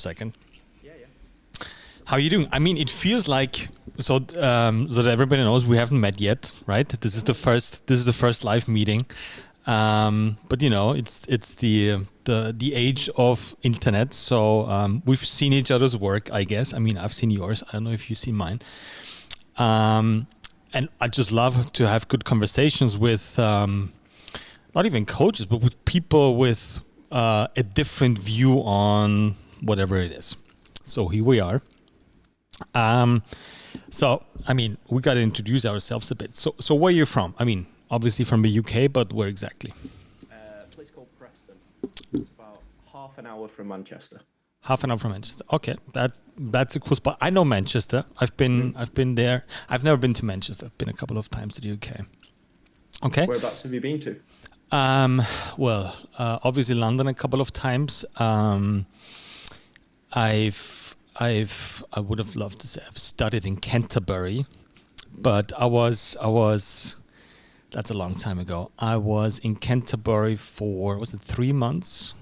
second. Yeah. How are you doing? I mean, it feels like so that everybody knows we haven't met yet, right? This is the first live meeting. But you know, it's the age of internet, so we've seen each other's work, I guess. I mean, I've seen yours. I don't know if you've seen mine. And I just love to have good conversations with not even coaches, but with people with a different view on whatever it is. So here we are. So I mean, we got to introduce ourselves a bit. So where are you from? I mean, obviously from the UK, but where exactly? A place called Preston. It's about half an hour from Manchester. Half an hour from Manchester. Okay, that's a cool spot. I know Manchester. I've been there. I've never been to Manchester. I've been a couple of times to the UK. Okay. Whereabouts have you been to? Well, obviously London a couple of times. I would have loved to say I've studied in Canterbury, but I was. That's a long time ago. I was in Canterbury for, was it 3 months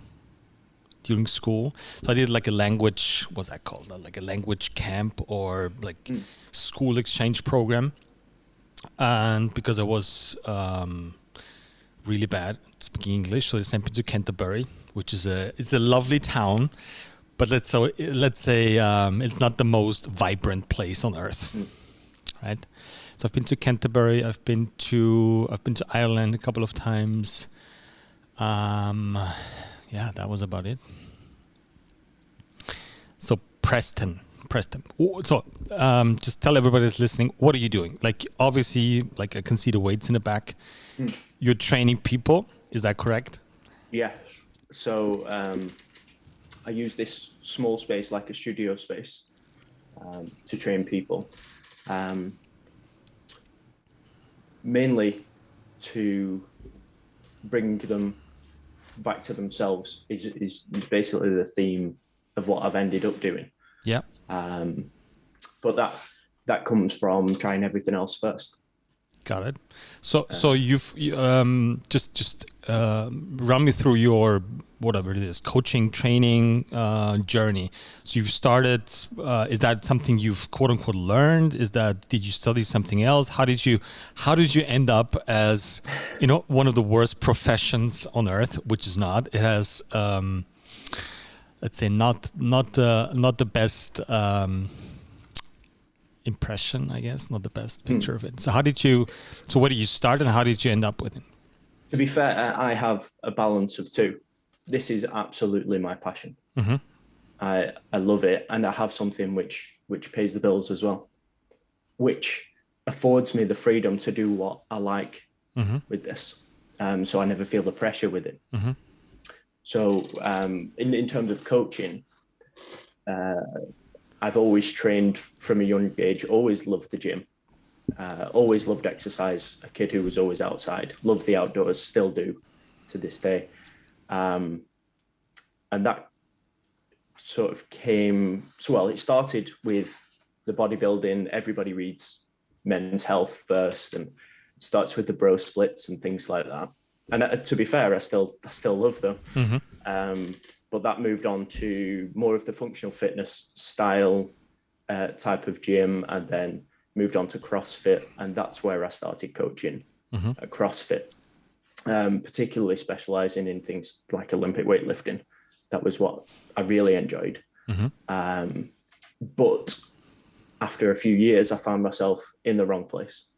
during school? So I did like a language, what's that called? Like a language camp or like school exchange program. And because I was really bad at speaking English, so they sent me to Canterbury, which is it's a lovely town, but let's say it's not the most vibrant place on earth, right? So I've been to Canterbury. I've been to Ireland a couple of times. Yeah, that was about it. So Preston. So just tell everybody that's listening, what are you doing? Like obviously, like I can see the weights in the back. You're training people. Is that correct? Yeah. So I use this small space, like a studio space, to train people. Mainly to bring them back to themselves is basically the theme of what I've ended up doing. Yeah. But that comes from trying everything else first. Got it. So you've just run me through your whatever it is, coaching, training journey. So you've started. Is that something you've quote unquote learned? Did you study something else? How did you end up as one of the worst professions on earth, which is not. It has let's say not the best impression, I guess, not the best picture of it. So where did you start and how did you end up with it? To be fair, I have a balance of two. This is absolutely my passion. Mm-hmm. I love it, and I have something which pays the bills as well, which affords me the freedom to do what I like with this. So I never feel the pressure with it. Mm-hmm. So in terms of coaching, I've always trained from a young age, always loved the gym, always loved exercise, a kid who was always outside, loved the outdoors, still do to this day. And that sort of it started with the bodybuilding. Everybody reads Men's Health first and starts with the bro splits and things like that. And to be fair, I still love them. Mm-hmm. But that moved on to more of the functional fitness style type of gym, and then moved on to CrossFit. And that's where I started coaching at CrossFit, particularly specializing in things like Olympic weightlifting. That was what I really enjoyed. Mm-hmm. But after a few years, I found myself in the wrong place.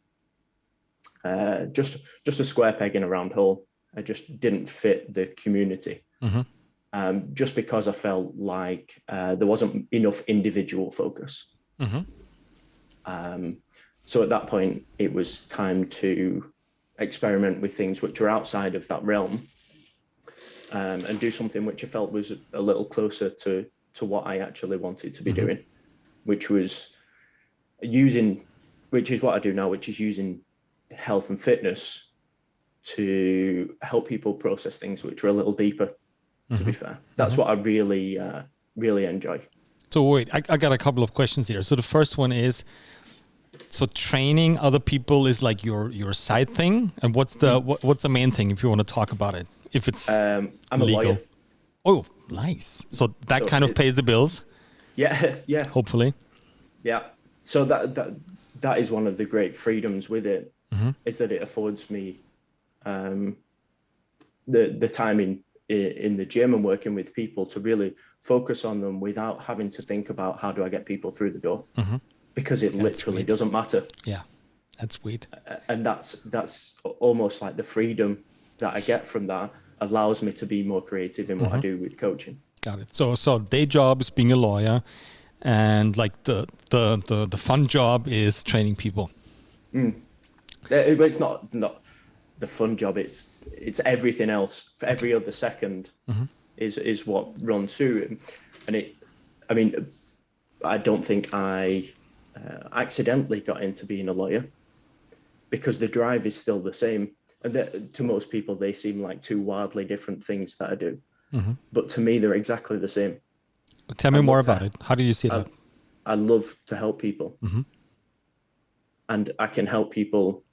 Just a square peg in a round hole. I just didn't fit the community. Mm-hmm. Just because I felt like there wasn't enough individual focus. Mm-hmm. So at that point, it was time to experiment with things which were outside of that realm, and do something which I felt was a little closer to what I actually wanted to be doing, which is what I do now, which is using health and fitness to help people process things which are a little deeper. To be fair, that's what I really enjoy. So wait, I got a couple of questions here. So the first one is, so training other people is like your side thing, and what's the main thing if you want to talk about it? If it's I'm legal. a lawyer. Oh, Nice. So that So kind of pays the bills, yeah, yeah, hopefully. yeah. So that is one of the great freedoms with it, Mm-hmm. is that it affords me um, the time in the gym and working with people to really focus on them without having to think about how do I get people through the door, Mm-hmm. because it That's literally sweet. doesn't matter. Yeah, that's sweet. And that's almost like the freedom that I get from that allows me to be more creative in what I do with coaching. Got it. So day job is being a lawyer, and like the fun job is training people. It's not the fun job. It's everything else. For every other second is what runs through it. And I mean, I don't think I accidentally got into being a lawyer, because the drive is still the same. And to most people, they seem like two wildly different things that I do. But to me, they're exactly the same. Tell me more about it. How do you see that? I love to help people. And I can help people.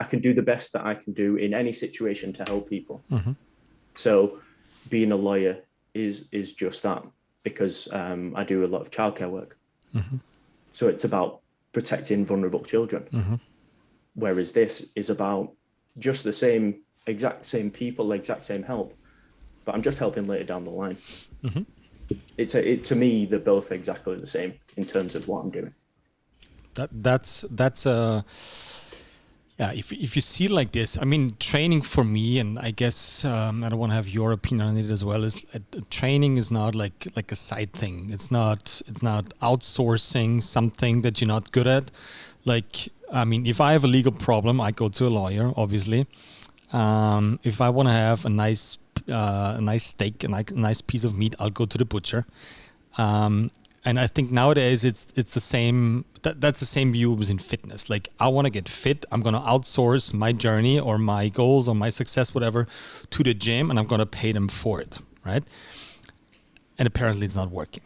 I can do the best that I can do in any situation to help people. So being a lawyer is just that, because I do a lot of childcare work. So it's about protecting vulnerable children. Whereas this is about just the exact same people, exact same help, but I'm just helping later down the line. To me, they're both exactly the same in terms of what I'm doing. That's a yeah. If you see it like this, I mean, training for me, and I guess I don't want to have your opinion on it as well. Is training is not like a side thing. It's not outsourcing something that you're not good at. Like, I mean, if I have a legal problem, I go to a lawyer, obviously. If I want to have a nice steak, a nice piece of meat, I'll go to the butcher. And I think nowadays it's the same. That's the same view as in fitness. Like, I want to get fit. I'm going to outsource my journey or my goals or my success, whatever, to the gym, and I'm going to pay them for it, right? And apparently, it's not working.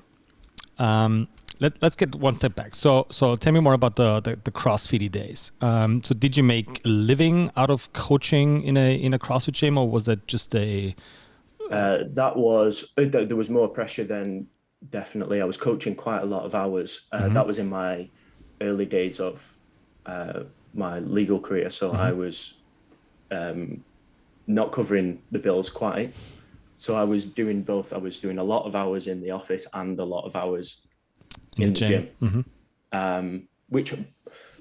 Let's get one step back. So tell me more about the CrossFit days. So did you make a living out of coaching in a CrossFit gym, or was that just a? There was more pressure than definitely. I was coaching quite a lot of hours. That was in my early days of my legal career. So I was not covering the bills quite. So I was doing both. I was doing a lot of hours in the office and a lot of hours in the gym.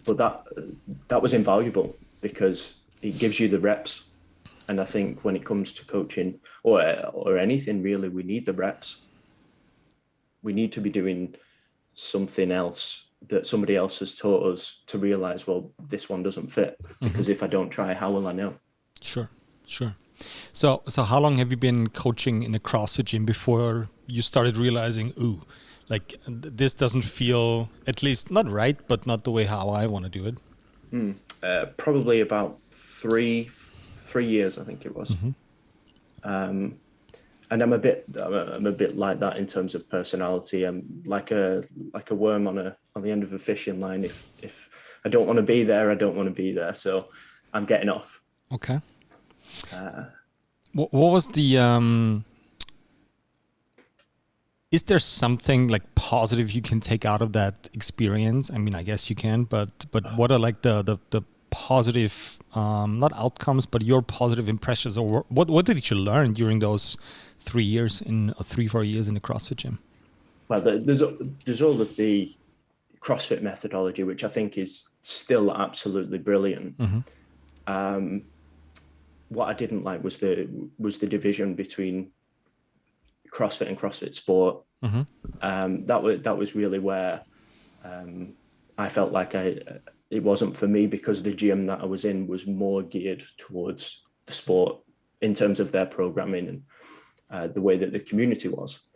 But that was invaluable, because it gives you the reps. And I think when it comes to coaching or anything really, we need the reps. We need to be doing something else that somebody else has taught us to realize, well, this one doesn't fit, because if I don't try, how will I know? Sure. So how long have you been coaching in a CrossFit gym before you started realizing, ooh, like this doesn't feel, at least not right, but not the way how I want to do it? Probably about three years, I think it was. And I'm a bit like that in terms of personality. I'm like a worm on the end of a fishing line. If I don't want to be there, I don't want to be there. So I'm getting off. Okay. What was the? Is there something like positive you can take out of that experience? I mean, I guess you can, but what are like the positive, not outcomes, but your positive impressions, or what did you learn during those 4 years in the CrossFit gym? Well, there's all of the CrossFit methodology, which I think is still absolutely brilliant. What I didn't like was the division between CrossFit and CrossFit Sport. That was really where I felt like it wasn't for me, because the gym that I was in was more geared towards the sport in terms of their programming and the way that the community was.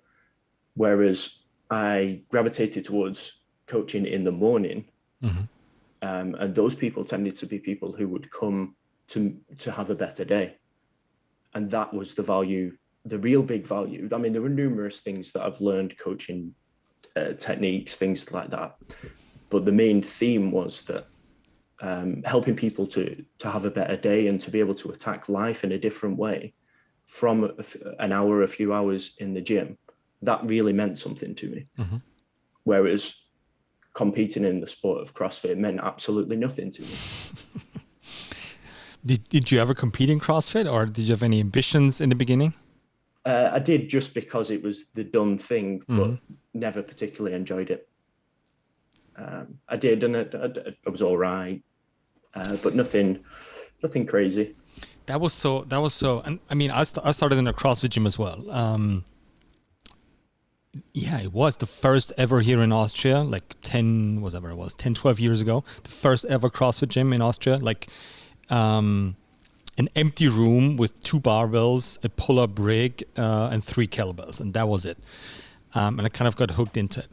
Whereas I gravitated towards coaching in the morning, and those people tended to be people who would come to have a better day. And that was the value, the real big value. I mean, there were numerous things that I've learned, coaching techniques, things like that. But the main theme was that helping people to have a better day and to be able to attack life in a different way from an hour, a few hours in the gym, that really meant something to me. Mm-hmm. Whereas competing in the sport of CrossFit meant absolutely nothing to me. Did you ever compete in CrossFit, or did you have any ambitions in the beginning? I did, just because it was the done thing, but never particularly enjoyed it. I did, and I was all right, but nothing crazy. That was so. And I mean, I started in a CrossFit gym as well. Yeah, it was the first ever here in Austria, like 10, 12 years ago. The first ever CrossFit gym in Austria, like an empty room with 2 barbells, a pull-up rig, and 3 kettlebells, and that was it. And I kind of got hooked into it.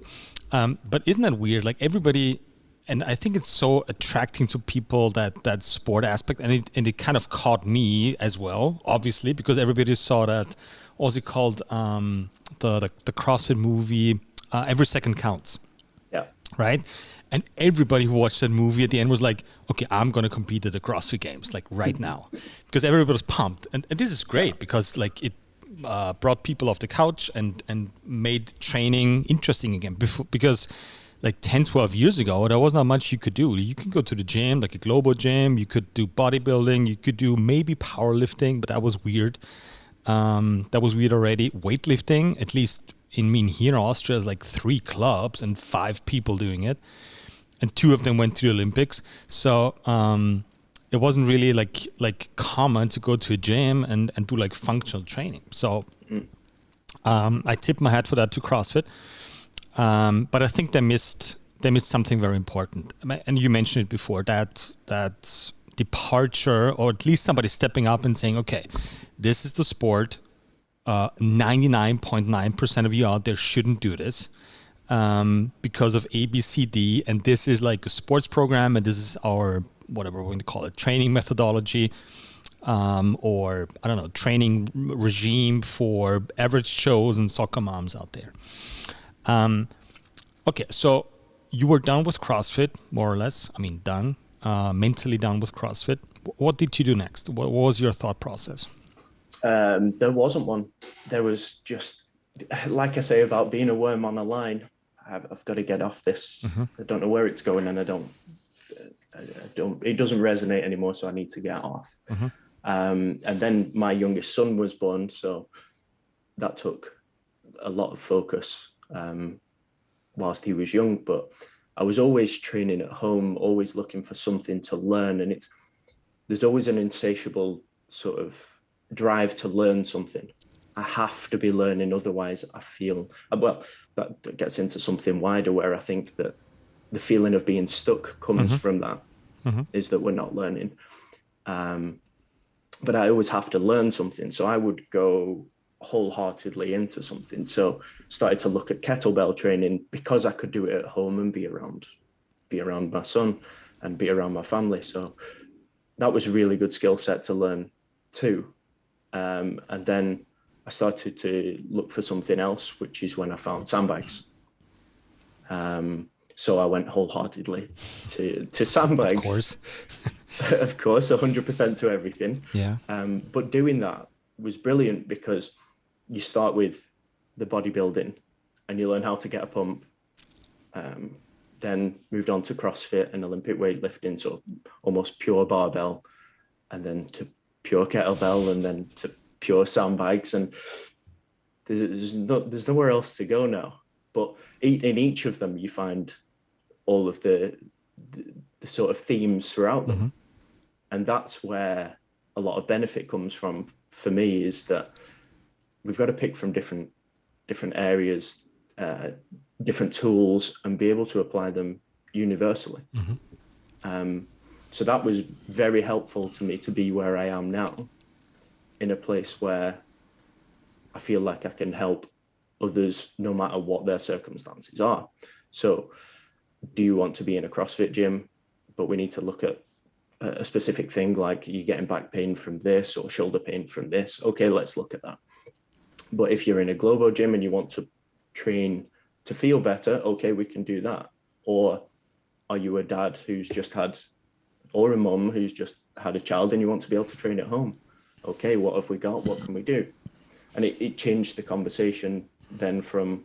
But isn't that weird? Like everybody, and I think it's so attracting to people, that sport aspect, and it kind of caught me as well, obviously, because everybody saw that. What's it called? The CrossFit movie, Every Second Counts. Yeah. Right? And everybody who watched that movie at the end was like, okay, I'm going to compete at the CrossFit Games, like right now. Because everybody was pumped. And this is great because like it brought people off the couch and made training interesting again. Because like 10, 12 years ago, there was not much you could do. You could go to the gym, like a global gym. You could do bodybuilding. You could do maybe powerlifting, but that was weird. That was weird already. Weightlifting, at least here in Austria, is like 3 clubs and 5 people doing it. And 2 of them went to the Olympics. So it wasn't really like common to go to a gym and do like functional training. So I tip my hat for that to CrossFit. But I think they missed something very important. And you mentioned it before, that departure, or at least somebody stepping up and saying, okay, this is the sport. 99.9% of you out there shouldn't do this because of A, B, C, D. And this is like a sports program, and this is our, whatever we're going to call it, training methodology, or I don't know, training regime for average Joes and soccer moms out there. Okay, so you were done with CrossFit, more or less. I mean, done, mentally done with CrossFit. What did you do next? What was your thought process? There wasn't one. There was just, like I say about being a worm on a line, I've got to get off this. I don't know where it's going, and I don't, it doesn't resonate anymore, so I need to get off. And then my youngest son was born, so that took a lot of focus whilst he was young. But I was always training at home, always looking for something to learn, and there's always an insatiable sort of drive to learn something. I have to be learning, otherwise I feel, well, that gets into something wider, where I think that the feeling of being stuck comes from that, is that we're not learning. But I always have to learn something, so I would go wholeheartedly into something. So started to look at kettlebell training because I could do it at home and be around my son and be around my family. So that was a really good skill set to learn too. And then I started to look for something else, which is when I found sandbags. So I went wholeheartedly to sandbags. Of course. Of course, 100% to everything. Yeah. But doing that was brilliant because you start with the bodybuilding and you learn how to get a pump. Then moved on to CrossFit and Olympic weightlifting, so almost pure barbell, and then to pure kettlebell, and then to pure sandbags, and there's nowhere else to go now. But in each of them, you find all of the sort of themes throughout them, and that's where a lot of benefit comes from for me. Is that we've got to pick from different areas, different tools, and be able to apply them universally. So that was very helpful to me to be where I am now, in a place where I feel like I can help others no matter what their circumstances are. So do you want to be in a CrossFit gym, but we need to look at a specific thing, like you're getting back pain from this or shoulder pain from this. Okay, let's look at that. But if you're in a global gym and you want to train to feel better, okay, we can do that. Or are you a dad who's just had, or a mom who's just had a child and you want to be able to train at home? okay, what have we got? What can we do? And it changed the conversation then from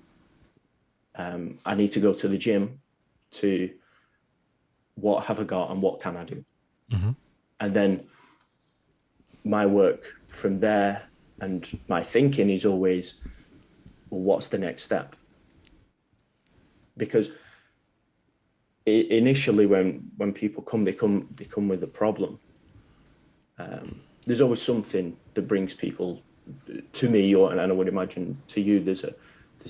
I need to go to the gym to what have I got and what can I do? Mm-hmm. And then my work from there and my thinking is always, well, what's the next step? Because initially when people come, they come with a problem. There's always something that brings people to me, and I would imagine to you, there's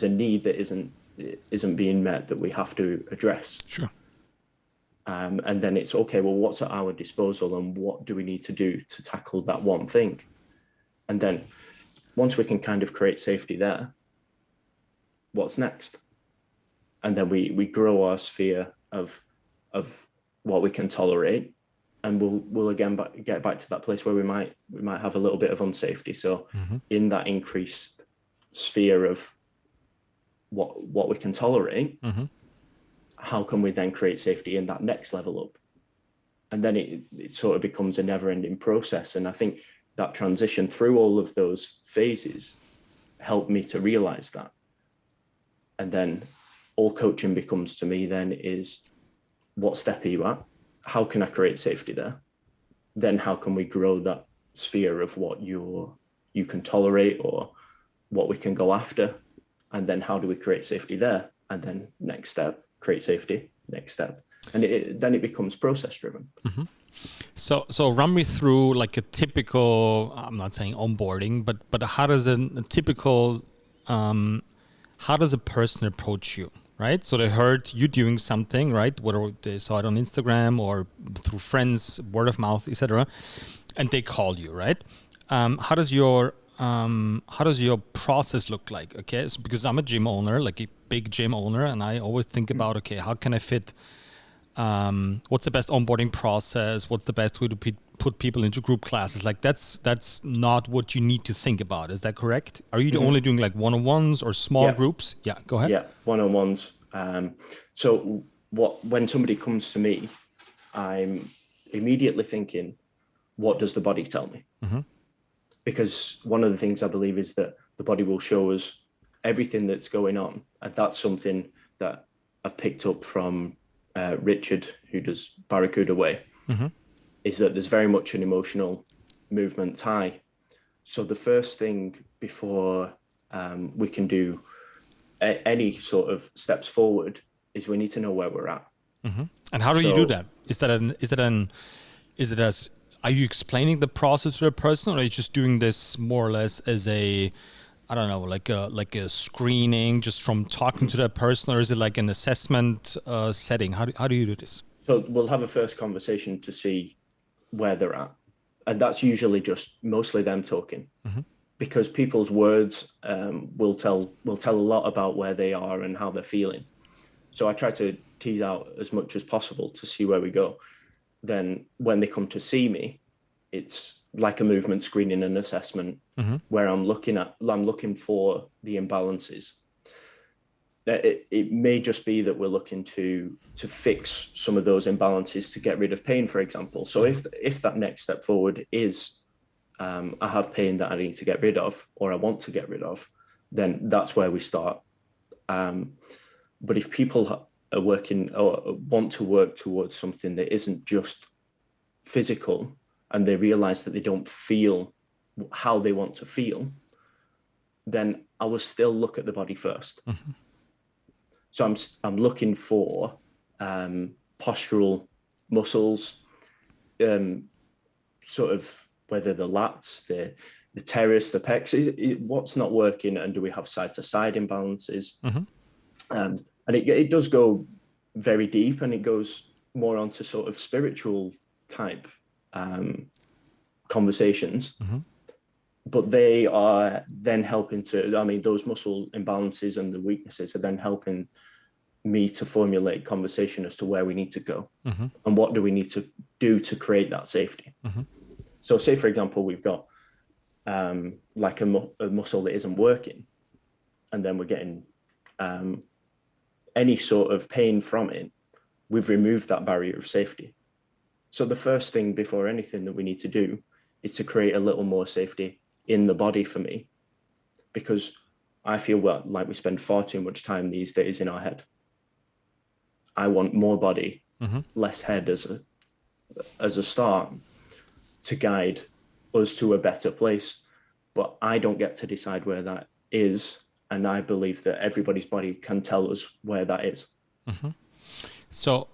a need that isn't being met that we have to address. Sure. And then it's okay, well, what's at our disposal and what do we need to do to tackle that one thing? And then once we can kind of create safety there, what's next? And then we grow our sphere of what we can tolerate, and we'll again get back to that place where we might have a little bit of unsafety. So in that increased sphere of what we can tolerate, how can we then create safety in that next level up? And then it sort of becomes a never-ending process. And I think that transition through all of those phases helped me to realize that. And then all coaching becomes to me then is, what step are you at? How can I create safety there? Then how can we grow that sphere of what you can tolerate or what we can go after? And then how do we create safety there? And then next step, create safety, next step. And then it becomes process driven. Mm-hmm. So run me through like a typical, I'm not saying onboarding, but how does a typical, how does a person approach you, right? So they heard you doing something, right? Whether they saw it on Instagram or through friends, word of mouth, etc., and they call you, right? How does your process look like? Okay, so because I'm a gym owner, like a big gym owner, and I always think about, okay, how can I fit? What's the best onboarding process? What's the best way to put people into group classes? Like that's not what you need to think about. Is that correct? Are you only doing like one-on-ones or small groups? Yeah, go ahead. Yeah, one-on-ones. So when somebody comes to me, I'm immediately thinking, what does the body tell me? Because one of the things I believe is that the body will show us everything that's going on. And that's something that I've picked up from Richard, who does Barracuda Way, is that there's very much an emotional movement tie. So the first thing before we can do any sort of steps forward is we need to know where we're at. And how do you do that? Are you explaining the process to the person, or are you just doing this more or less as a, I don't know, like a screening just from talking to that person, or is it like an assessment setting? How do you do this? So we'll have a first conversation to see where they're at, and that's usually just mostly them talking, because people's words will tell a lot about where they are and how they're feeling. So I try to tease out as much as possible to see where we go. Then when they come to see me, it's like a movement screening and assessment where I'm looking for the imbalances. It may just be that we're looking to fix some of those imbalances to get rid of pain, for example. So if that next step forward is I have pain that I need to get rid of, or I want to get rid of, then that's where we start. But if people are working or want to work towards something that isn't just physical, and they realize that they don't feel how they want to feel, then I will still look at the body first. So I'm looking for postural muscles, sort of whether the lats, the teres, the pecs, what's not working, and do we have side-to-side imbalances? And it does go very deep, and it goes more onto sort of spiritual type conversations. But they are then helping those muscle imbalances and the weaknesses are then helping me to formulate conversation as to where we need to go and what do we need to do to create that safety. So say, for example, we've got like a muscle that isn't working, and then we're getting any sort of pain from it. We've removed that barrier of safety. So the first thing before anything that we need to do is to create a little more safety in the body for me, because I feel like we spend far too much time these days in our head. I want more body, less head as a start to guide us to a better place. But I don't get to decide where that is. And I believe that everybody's body can tell us where that is. So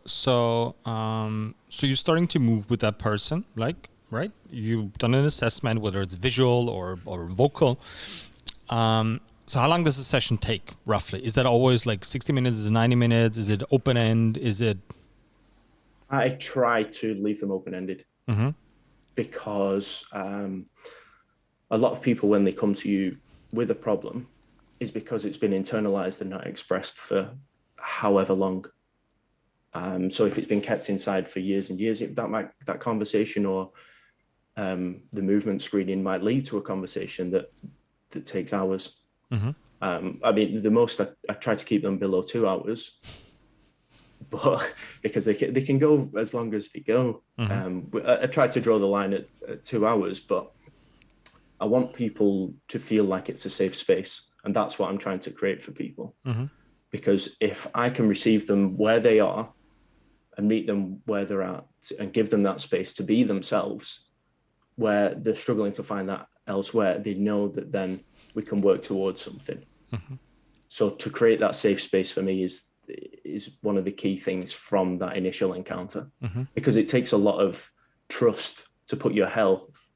you're starting to move with that person, like, right? You've done an assessment, whether it's visual or vocal. So how long does a session take, roughly? Is that always like 60 minutes? Is it 90 minutes? Is it open-end? Is it... I try to leave them open-ended because a lot of people, when they come to you with a problem, is because it's been internalized and not expressed for however long. So if it's been kept inside for years and years, that conversation or the movement screening might lead to a conversation that takes hours. I mean, the most I try to keep them below 2 hours, but because they can go as long as they go. I try to draw the line at 2 hours, but I want people to feel like it's a safe space, and that's what I'm trying to create for people. Because if I can receive them where they are and meet them where they're at and give them that space to be themselves, where they're struggling to find that elsewhere, they know that then we can work towards something. So to create that safe space for me is one of the key things from that initial encounter, because it takes a lot of trust to put your health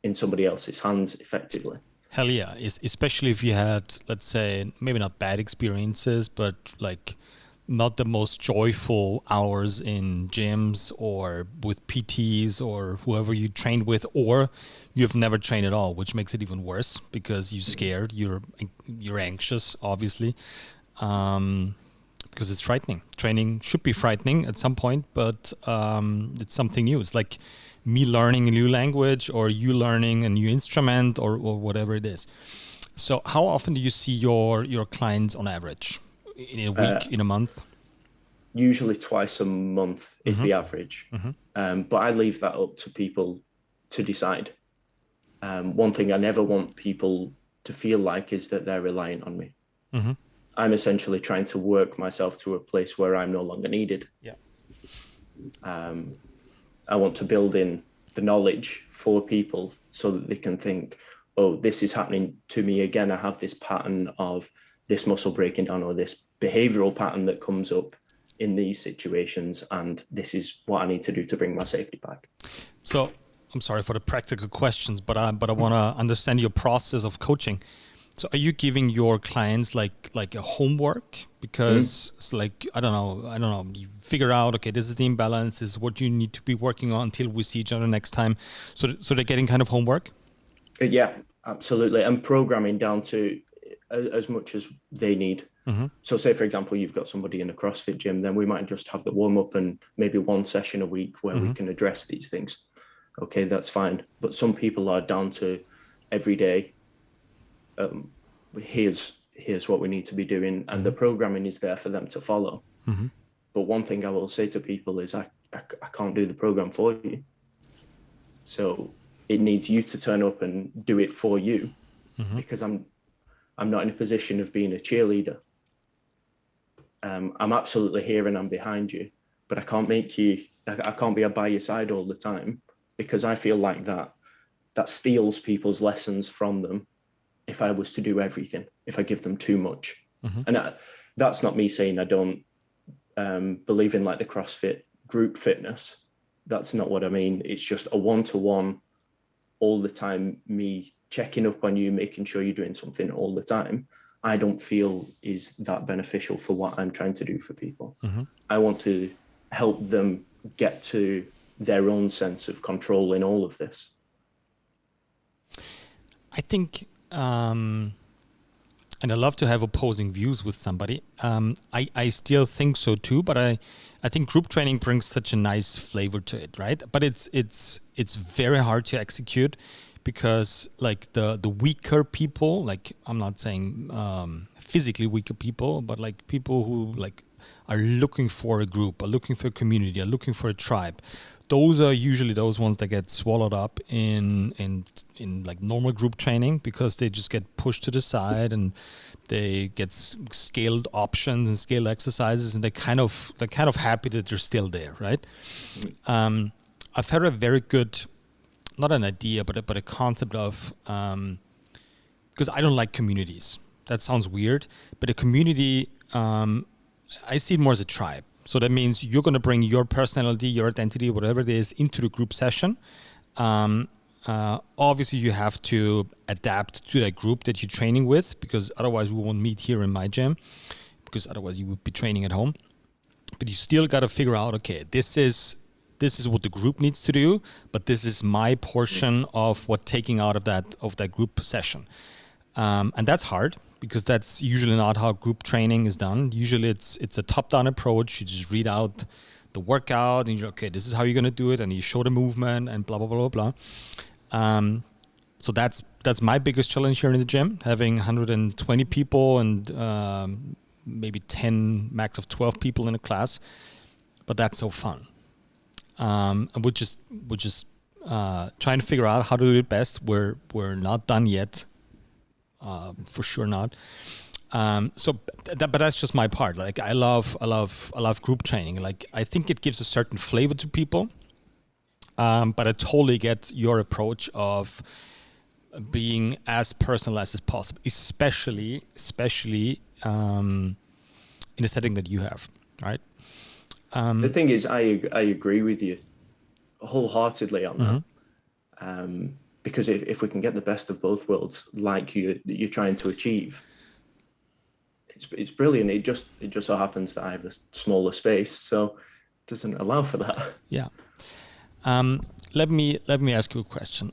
in somebody else's hands effectively. Hell yeah, especially if you had, let's say, maybe not bad experiences, but like not the most joyful hours in gyms or with PTs or whoever you trained with, or you've never trained at all, which makes it even worse because you're scared, you're anxious, obviously, because it's frightening. Training should be frightening at some point, but it's something new. It's like me learning a new language or you learning a new instrument or whatever it is. So how often do you see your clients on average? In a week, in a month? Usually twice a month is the average. But I leave that up to people to decide. One thing I never want people to feel like is that they're reliant on me. I'm essentially trying to work myself to a place where I'm no longer needed. I want to build in the knowledge for people so that they can think, oh, this is happening to me again. I have this pattern of this muscle breaking down or this behavioral pattern that comes up in these situations, and this is what I need to do to bring my safety back. So I'm sorry for the practical questions, but I want to understand your process of coaching. So are you giving your clients like a homework? Because it's like, I don't know, you figure out, okay, this is the imbalance, this is what you need to be working on until we see each other next time. So they're getting kind of homework? Yeah, absolutely. And programming down to as much as they need. So say, for example, you've got somebody in a CrossFit gym, then we might just have the warm up and maybe one session a week where we can address these things. Okay, that's fine. But some people are down to every day. Here's what we need to be doing, and the programming is there for them to follow. But one thing I will say to people is I can't do the program for you. So it needs you to turn up and do it for you, because I'm not in a position of being a cheerleader. I'm absolutely here and I'm behind you, but I can't be by your side all the time, because I feel like that steals people's lessons from them if I was to do everything, if I give them too much. And that's not me saying I don't believe in like the CrossFit group fitness. That's not what I mean. It's just a one-to-one all the time, me checking up on you, making sure you're doing something all the time. I don't feel is that beneficial for what I'm trying to do for people. I want to help them get to their own sense of control in all of this. I think, and I love to have opposing views with somebody. I still think so too, but I think group training brings such a nice flavor to it, right? But it's very hard to execute, because like the weaker people, like I'm not saying physically weaker people, but like people who like are looking for a group, are looking for a community, are looking for a tribe, those are usually those ones that get swallowed up in like normal group training, because they just get pushed to the side and they get scaled options and scaled exercises, and they're kind of happy that they're still there, right? I've had a very good, not an idea, but a concept of, because I don't like communities. That sounds weird, but a community, I see it more as a tribe. So that means you're going to bring your personality, your identity, whatever it is, into the group session. Obviously, you have to adapt to that group that you're training with, because otherwise we won't meet here in my gym, because otherwise you would be training at home. But you still got to figure out, okay, this is what the group needs to do, but this is my portion of what taking out of that group session. And that's hard, because that's usually not how group training is done. Usually it's a top-down approach. You just read out the workout and you're okay, this is how you're going to do it, and you show the movement and blah, blah, blah, blah, blah. So that's my biggest challenge here in the gym, having 120 people and maybe 10, max of 12 people in a class. But that's so fun. And we're just trying to figure out how to do it best. We're not done yet. For sure not. But that's just my part. Like I love group training. Like I think it gives a certain flavor to people. But I totally get your approach of being as personalized as possible, especially in the setting that you have, right? The thing is, I agree with you wholeheartedly on that. Because if we can get the best of both worlds, like you're trying to achieve, it's brilliant. It just so happens that I have a smaller space, so it doesn't allow for that. Yeah. Let me ask you a question.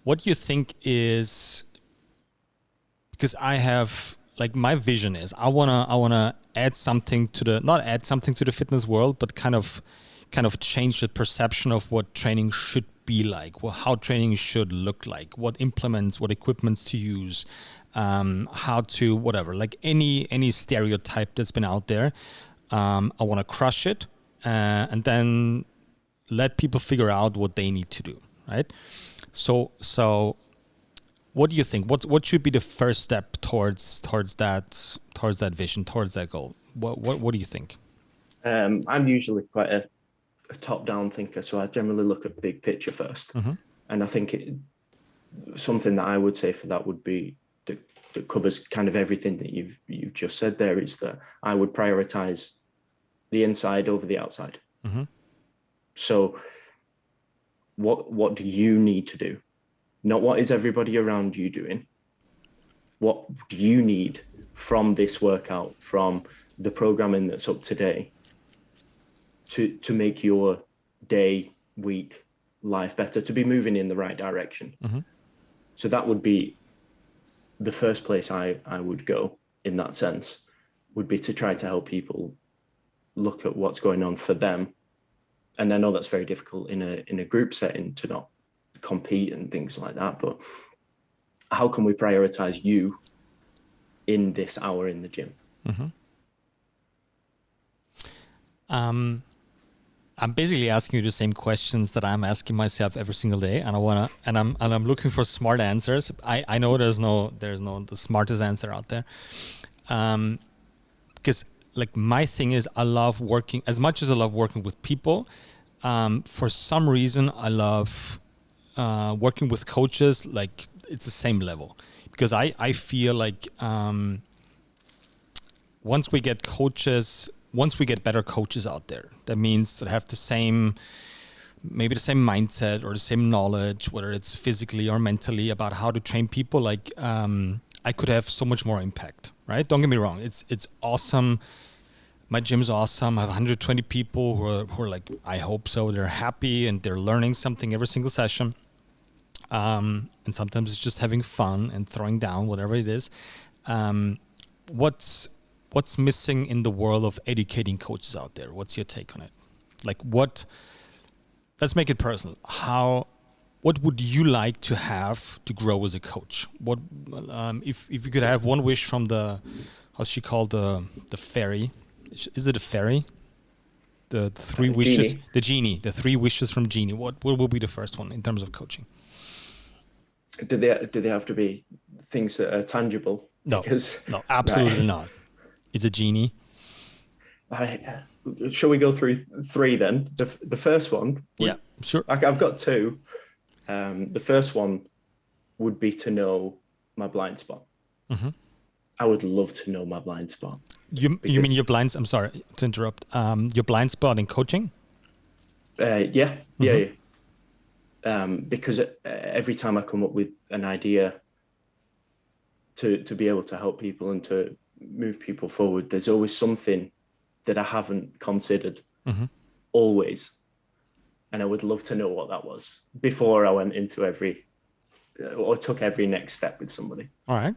What do you think is, because I have, like, my vision is I wanna add something to the fitness world, but kind of change the perception of what training should be like, how training should look like, what implements, what equipments to use, how to whatever, like any stereotype that's been out there. I want to crush it and then let people figure out what they need to do, right? So what do you think? What should be the first step towards that vision, towards that goal? What do you think? I'm usually quite a top-down thinker, so I generally look at big picture first. And I think something that I would say for that would be that covers kind of everything that you've just said there, is that I would prioritize the inside over the outside. So what do you need to do? Not what is everybody around you doing. What do you need from this workout, from the programming that's up today, to make your day, week, life better, to be moving in the right direction. So that would be the first place I would go in that sense, would be to try to help people look at what's going on for them. And I know that's very difficult in a group setting to not compete and things like that, but how can we prioritize you in this hour in the gym? I'm basically asking you the same questions that I'm asking myself every single day, and I'm looking for smart answers. I know there's no the smartest answer out there, because like my thing is, I love working as much as I love working with people. For some reason, I love working with coaches. Like it's the same level, because I feel like once we get better coaches out there, that means that have maybe the same mindset or the same knowledge, whether it's physically or mentally, about how to train people, like I could have so much more impact, right? Don't get me wrong. It's awesome. My gym's awesome. I have 120 people who are like, I hope so. They're happy and they're learning something every single session. And sometimes it's just having fun and throwing down, whatever it is. What's missing in the world of educating coaches out there? What's your take on it? Like let's make it personal. What would you like to have to grow as a coach? What, if you could have one wish from how's she called, the fairy? Is it a fairy? the three wishes, Genie. the three wishes from Genie. What will be the first one in terms of coaching? Do they have to be things that are tangible? No, Because no, absolutely not. It's a genie. Shall we go through three then? The first one. Yeah, sure. I've got two. The first one would be to know my blind spot. Mm-hmm. I would love to know my blind spot. You mean your blinds? I'm sorry to interrupt. Your blind spot in coaching? Yeah. Because every time I come up with an idea to be able to help people and to move people forward, there's always something that I haven't considered. Mm-hmm. Always. And I would love to know what that was before I went into or took every next step with somebody. All right.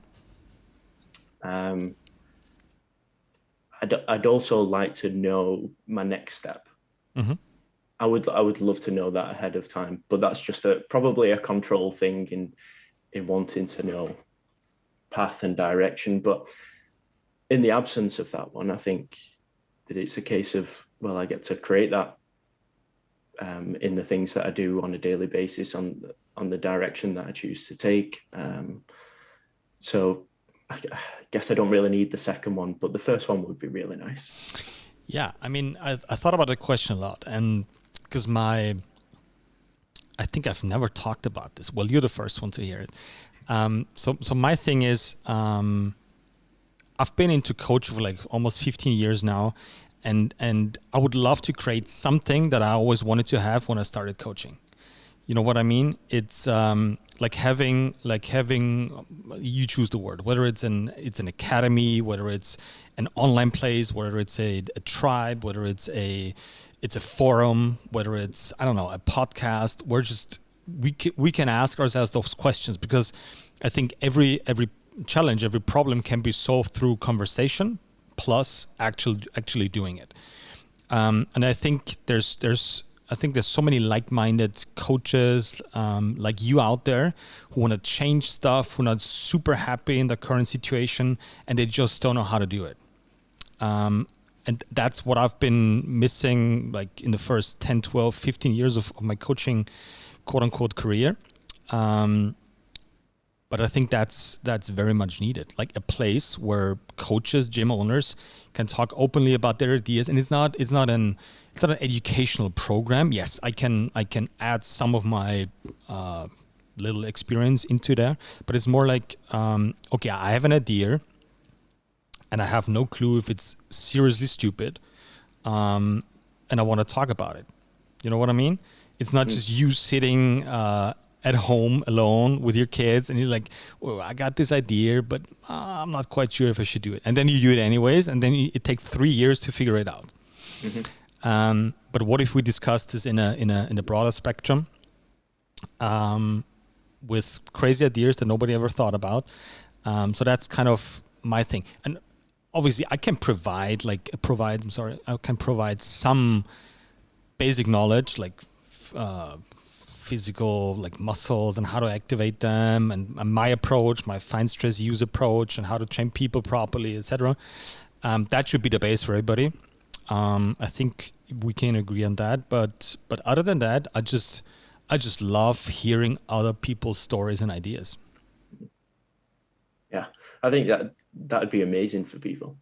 I'd also like to know my next step. Mm-hmm. I would love to know that ahead of time, but that's just probably a control thing in wanting to know path and direction. But in the absence of that one, I think that it's a case of, well, I get to create that in the things that I do on a daily basis, on the direction that I choose to take. So I guess I don't really need the second one, but the first one would be really nice. Yeah, I mean, I thought about the question a lot, and because I think I've never talked about this. Well, you're the first one to hear it. So my thing is, I've been into coaching for like almost 15 years now, and I would love to create something that I always wanted to have when I started coaching. You know what I mean? It's like having you choose the word, whether it's an academy, whether it's an online place, whether it's a tribe, whether it's a forum, whether it's, I don't know, a podcast. We can ask ourselves those questions, because I think every challenge, every problem can be solved through conversation plus actually doing it. And I think there's so many like-minded coaches like you out there who want to change stuff, who are not super happy in the current situation, and they just don't know how to do it. And that's what I've been missing, like in the first 10, 12, 15 years of my coaching, quote unquote, career. But I think that's very much needed, like a place where coaches, gym owners can talk openly about their ideas. And it's not an educational program. Yes, I can add some of my little experience into there, but it's more like, okay, I have an idea and I have no clue if it's seriously stupid, and I want to talk about it. You know what I mean? It's not just you sitting at home alone with your kids and you're like, well, I got this idea, but I'm not quite sure if I should do it. And then you do it anyways, and then it takes 3 years to figure it out. Mm-hmm. But what if we discuss this in a broader spectrum, with crazy ideas that nobody ever thought about? So that's kind of my thing. And obviously I can provide some basic knowledge, like physical, like muscles and how to activate them, and my approach, my fine stress use approach, and how to train people properly, etc. That should be the base for everybody. I think we can agree on that. But other than that, I just love hearing other people's stories and ideas. Yeah, I think that'd be amazing for people.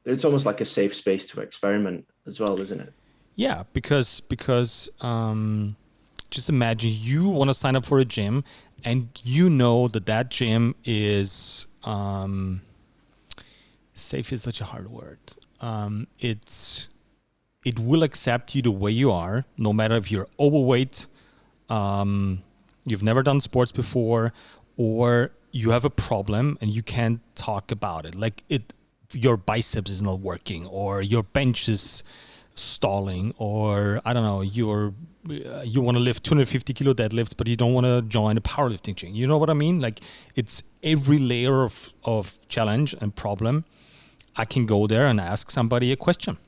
It's almost like a safe space to experiment as well, isn't it? Yeah, because just imagine you want to sign up for a gym, and you know that gym is safe is such a hard word. It will accept you the way you are, no matter if you're overweight, you've never done sports before, or you have a problem and you can't talk about it. Like your biceps is not working, or your bench is stalling, or I don't know, you want to lift 250 kilo deadlifts, but you don't want to join a powerlifting gym. You know what I mean? Like, it's every layer of challenge and problem. I can go there and ask somebody a question,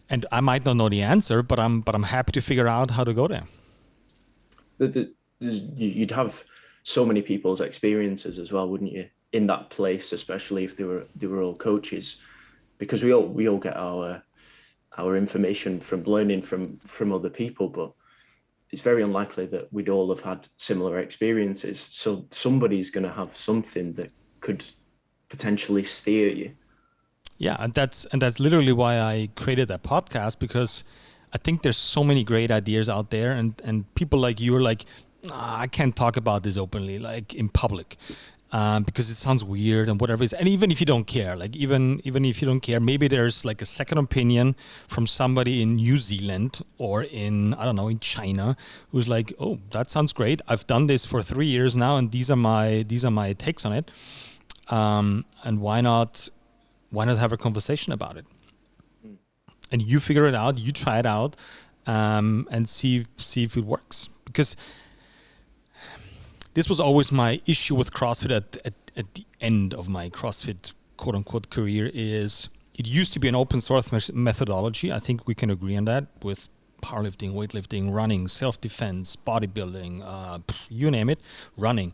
and I might not know the answer, but I'm happy to figure out how to go there. You'd have so many people's experiences as well, wouldn't you? In that place, especially if they were all coaches, because we all get our information from learning from other people, but it's very unlikely that we'd all have had similar experiences. So somebody's going to have something that could potentially steer you. Yeah, and that's literally why I created that podcast, because I think there's so many great ideas out there, and people like you are like, "Nah, I can't talk about this openly, like in public, because it sounds weird and whatever it is." And even if you don't care, like even if you don't care, maybe there's like a second opinion from somebody in New Zealand or in, I don't know, in China, who's like, "Oh, that sounds great. I've done this for 3 years now, and these are my takes on it." And why not have a conversation about it? And you figure it out, you try it out, and see if it works. Because this was always my issue with CrossFit at the end of my CrossFit quote unquote career. Is it used to be an open source methodology. I think we can agree on that, with powerlifting, weightlifting, running, self-defense, bodybuilding, you name it, running.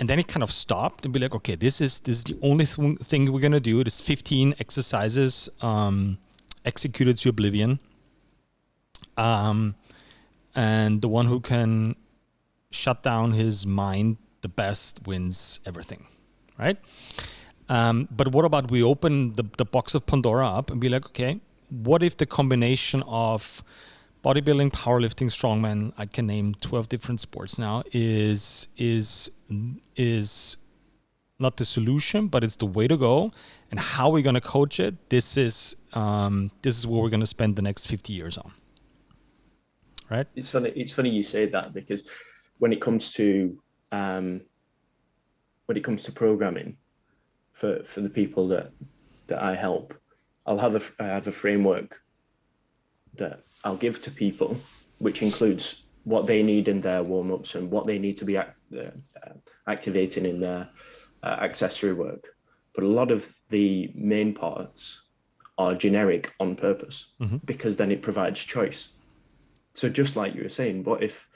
And then it kind of stopped and be like, okay, this is the only thing we're gonna do. It is 15 exercises executed to oblivion, and the one who can shut down his mind the best wins everything, right? But what about we open the box of Pandora up and be like, okay, what if the combination of bodybuilding, powerlifting, strongman, I can name 12 different sports now, is not the solution, but it's the way to go. And how we're going to coach it, this is what we're going to spend the next 50 years on. Right? It's funny you say that, because when it comes to programming for the people that I help, I have a framework that I'll give to people, which includes what they need in their warm-ups and what they need to be activating in their accessory work. But a lot of the main parts are generic on purpose, because then it provides choice. So just like you were saying, what if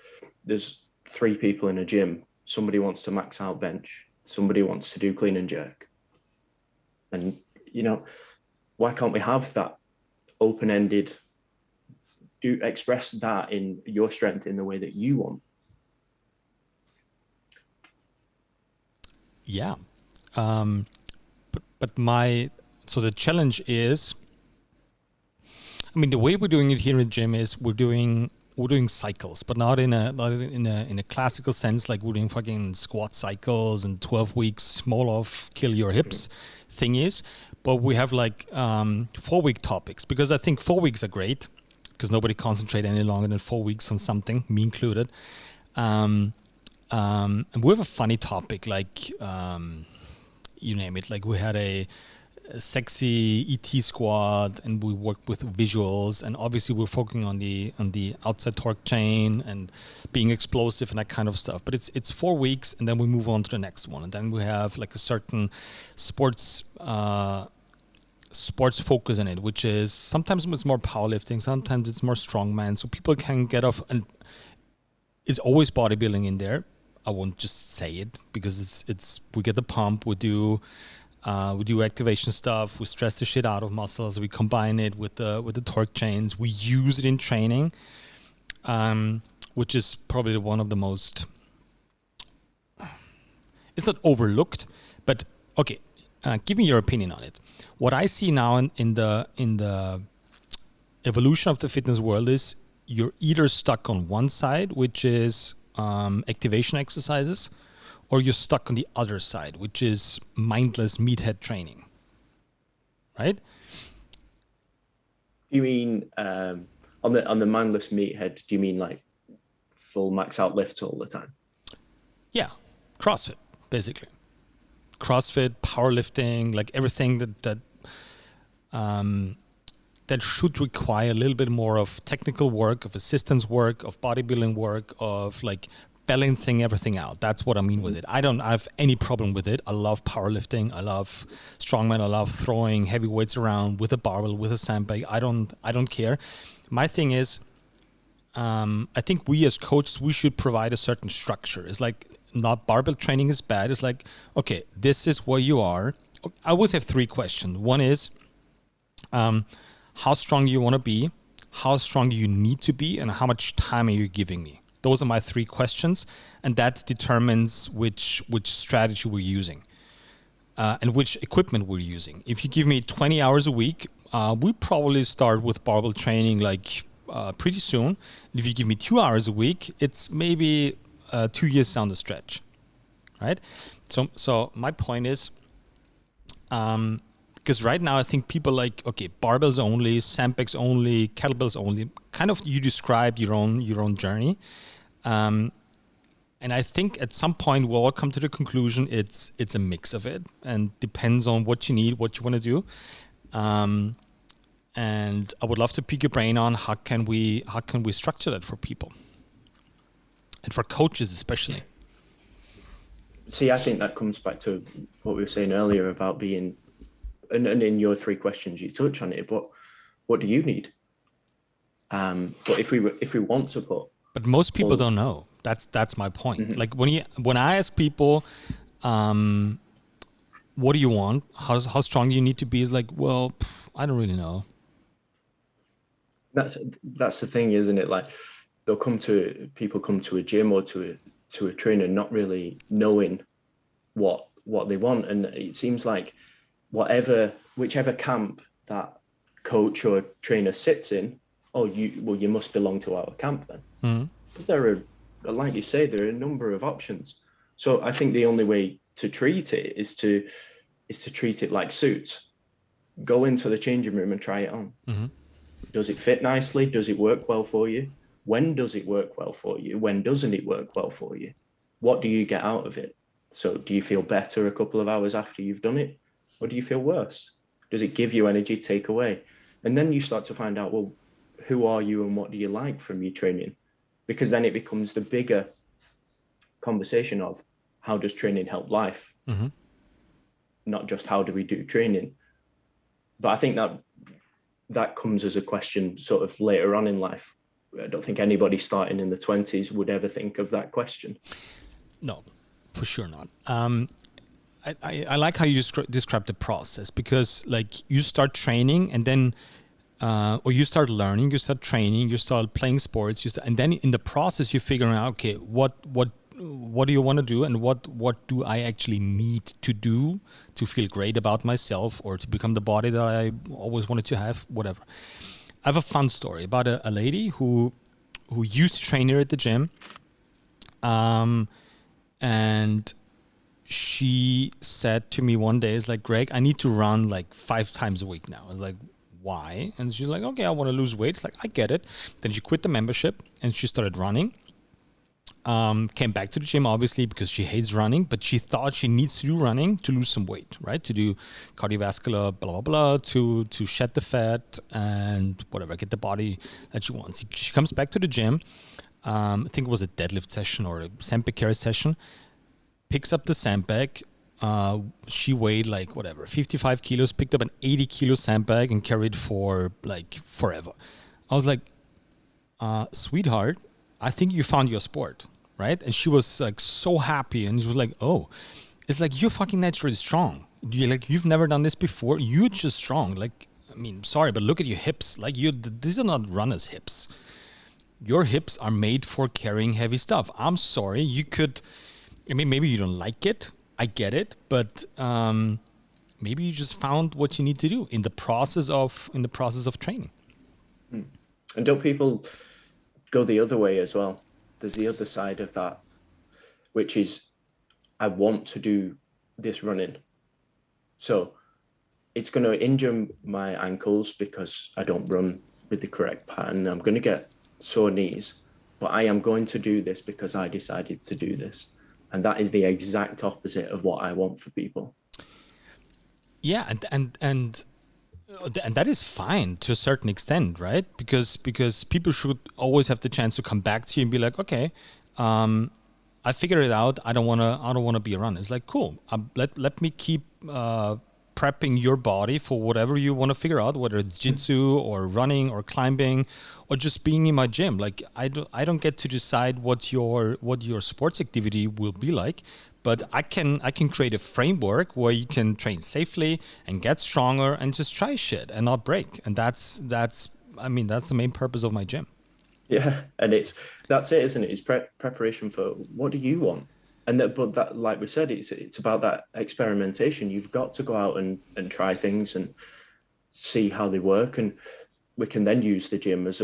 there's 3 people in a gym? Somebody wants to max out bench, somebody wants to do clean and jerk. And, why can't we have that open-ended, express that in your strength in the way that you want? Yeah. But the challenge is, the way we're doing it here in the gym is we're doing cycles, but not in a classical sense, like we're doing fucking squat cycles and 12 weeks small off, kill your hips thingies. But we have like 4-week topics, because I think 4 weeks are great, because nobody concentrate any longer than 4 weeks on something, me included. And we have a funny topic, like you name it. Like we had a sexy ET squad, and we worked with visuals, and obviously we're focusing on the outside torque chain and being explosive and that kind of stuff. But it's 4 weeks, and then we move on to the next one, and then we have like a certain sports focus in it, which is sometimes it's more powerlifting, sometimes it's more strongman, so people can get off. And it's always bodybuilding in there. I won't just say it, because it's we get the pump, we do activation stuff, we stress the shit out of muscles, we combine it with the torque chains, we use it in training, which is probably one of the most, it's not overlooked, but okay, give me your opinion on it. What I see now in the evolution of the fitness world is you're either stuck on one side, which is activation exercises, or you're stuck on the other side, which is mindless meathead training, right? You mean on the mindless meathead? Do you mean like full max out lifts all the time? Yeah, CrossFit basically. CrossFit, powerlifting, like everything that should require a little bit more of technical work, of assistance work, of bodybuilding work, of like balancing everything out. That's what I mean with it. I don't have any problem with it. I love powerlifting. I love strongman. I love throwing heavy weights around with a barbell, with a sandbag. I don't care. My thing is, I think we as coaches, we should provide a certain structure. It's like, not barbell training is bad. It's like, okay, this is where you are. I always have three questions. One is how strong you want to be, how strong you need to be, and how much time are you giving me? Those are my three questions, and that determines which strategy we're using and which equipment we're using. If you give me 20 hours a week, we probably start with barbell training like pretty soon. If you give me 2 hours a week, it's maybe 2 years down the stretch, right? So my point is, because right now I think people like, okay, barbells only, sandbags only, kettlebells only. Kind of you described your own journey, and I think at some point we'll all come to the conclusion it's a mix of it, and depends on what you need, what you want to do. And I would love to pick your brain on how can we structure that for people and for coaches especially. See, I think that comes back to what we were saying earlier about being, and in your three questions you touch on it, but what do you need? But if we want to put, but most people don't know. That's my point. Mm-hmm. Like when I ask people, what do you want? How strong do you need to be? Is like, well, I don't really know. That's the thing, isn't it? Like people come to a gym or to a trainer not really knowing what they want, and it seems like whichever camp that coach or trainer sits in, you must belong to our camp then. Mm-hmm. But there are, like you say, there are a number of options. So I think the only way to treat it is to treat it like suits. Go into the changing room and try it on. Mm-hmm. Does it fit nicely? Does it work well for you? When does it work well for you? When doesn't it work well for you? What do you get out of it? So do you feel better a couple of hours after you've done it? Or do you feel worse? Does it give you energy, take away? And then you start to find out, well, who are you and what do you like from your training? Because then it becomes the bigger conversation of how does training help life? Mm-hmm. Not just how do we do training. But I think that comes as a question sort of later on in life. I don't think anybody starting in the 20s would ever think of that question. No, for sure not. I like how you describe the process, because like you start training and then, or you start learning, you start training, you start playing sports, and then in the process you're figuring out, okay, what do you want to do, and what do I actually need to do to feel great about myself or to become the body that I always wanted to have, whatever. I have a fun story about a lady who used to train here at the gym, and she said to me one day, "It's like, Greg, I need to run like 5 times a week now." I was like, "Why?" And she's like, "Okay, I want to lose weight." It's like, I get it. Then she quit the membership and she started running. Came back to the gym, obviously, because she hates running, but she thought she needs to do running to lose some weight, right? To do cardiovascular, blah, blah, blah, to shed the fat and whatever, get the body that she wants. She comes back to the gym. I think it was a deadlift session or a sandbag carry session. Picks up the sandbag. She weighed like whatever, 55 kilos, picked up an 80 kilo sandbag and carried for like forever. I was like, sweetheart, I think you found your sport, right? And she was like so happy, and she was like, "Oh, it's like you're fucking naturally strong. You've never done this before. You're just strong. Like, I mean, sorry, but look at your hips. Like these are not runners' hips. Your hips are made for carrying heavy stuff. I'm sorry, you could. I mean, maybe you don't like it. I get it, but maybe you just found what you need to do in the process of training." And don't people go the other way as well? There's the other side of that, which is, I want to do this running, so it's going to injure my ankles because I don't run with the correct pattern. I'm going to get sore knees, but I am going to do this because I decided to do this. And that is the exact opposite of what I want for people. Yeah, and that is fine to a certain extent, right? Because people should always have the chance to come back to you and be like, okay, I figured it out. I don't wanna be a runner. It's like, cool. Let me keep prepping your body for whatever you want to figure out, whether it's jiu-jitsu or running or climbing or just being in my gym. Like I don't get to decide what your sports activity will be like, But I can create a framework where you can train safely and get stronger and just try shit and not break. And that's the main purpose of my gym. Yeah, and that's it, isn't it? It's preparation for what do you want, and but that, like we said, it's about that experimentation. You've got to go out and try things and see how they work, and we can then use the gym as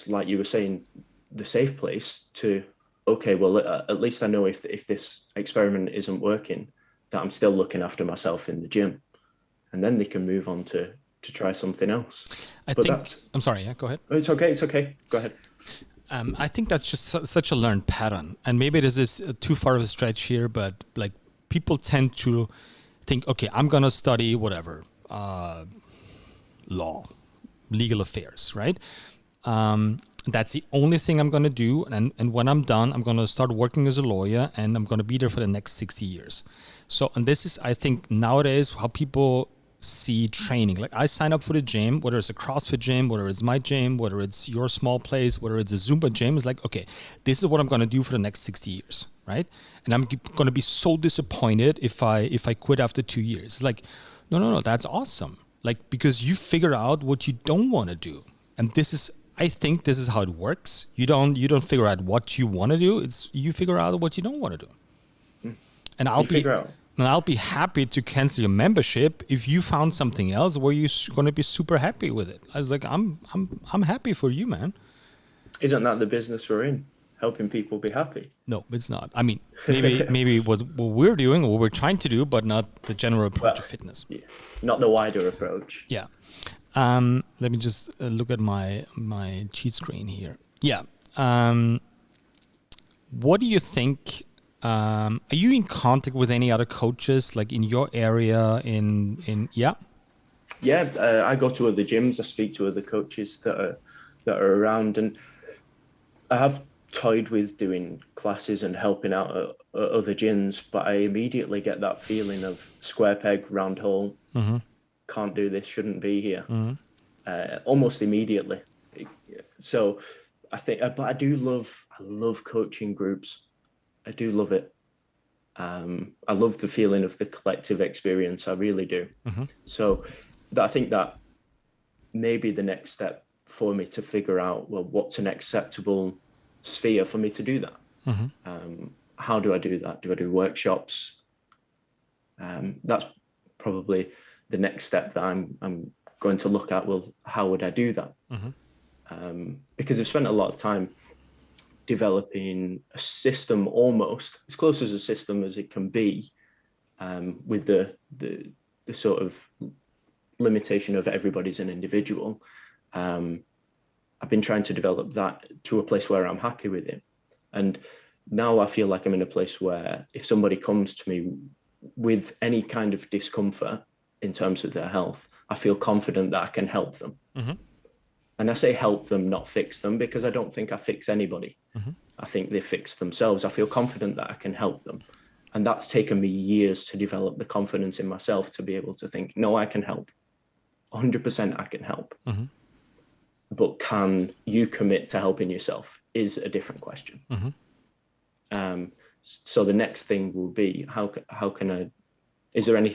like you were saying, the safe place to, okay, well, at least I know if this experiment isn't working, that I'm still looking after myself in the gym, and then they can move on to try something else. I'm sorry. Yeah, go ahead. It's okay. It's okay. Go ahead. I think that's just such a learned pattern, and maybe this is too far of a stretch here, but like people tend to think, okay, I'm gonna study whatever law, legal affairs, right? That's the only thing I'm gonna do, and when I'm done, I'm gonna start working as a lawyer, and I'm gonna be there for the next 60 years. So, and this is, I think, nowadays how people see training. Like I sign up for the gym, whether it's a CrossFit gym, whether it's my gym, whether it's your small place, whether it's a Zumba gym, it's like, okay, this is what I'm going to do for the next 60 years, right? And I'm going to be so disappointed if I quit after 2 years. It's like, no, that's awesome. Like, because you figure out what you don't want to do. And I think this is how it works. You don't figure out what you want to do. It's you figure out what you don't want to do. And I'll be happy to cancel your membership if you found something else where you're going to be super happy with it. I was like, I'm happy for you, man. Isn't that the business we're in? Helping people be happy? No, it's not. I mean, maybe what we're doing, what we're trying to do, but not the general approach of fitness. Yeah, not the wider approach. Yeah. Let me just look at my cheat screen here. Yeah. What do you think? Are you in contact with any other coaches, like in your area? Yeah. I go to other gyms. I speak to other coaches that are around, and I have toyed with doing classes and helping out at other gyms. But I immediately get that feeling of square peg, round hole. Mm-hmm. Can't do this. Shouldn't be here. Mm-hmm. Almost immediately. So I think, but I love coaching groups. I do love it. I love the feeling of the collective experience. I really do. Mm-hmm. So I think that may be the next step for me to figure out, well, what's an acceptable sphere for me to do that? Mm-hmm. How do I do that? Do I do workshops? That's probably the next step that I'm going to look at. Well, how would I do that? Mm-hmm. Because I've spent a lot of time developing a system, almost as close as a system as it can be, with the sort of limitation of everybody's an individual. I've been trying to develop that to a place where I'm happy with it. And now I feel like I'm in a place where if somebody comes to me with any kind of discomfort in terms of their health, I feel confident that I can help them. Mm-hmm. And I say help them, not fix them, because I don't think I fix anybody. Mm-hmm. I think they fix themselves. I feel confident that I can help them. And that's taken me years to develop the confidence in myself to be able to think, no, I can help. 100% I can help. Mm-hmm. But can you commit to helping yourself is a different question. Mm-hmm. So the next thing will be, how can I, is there any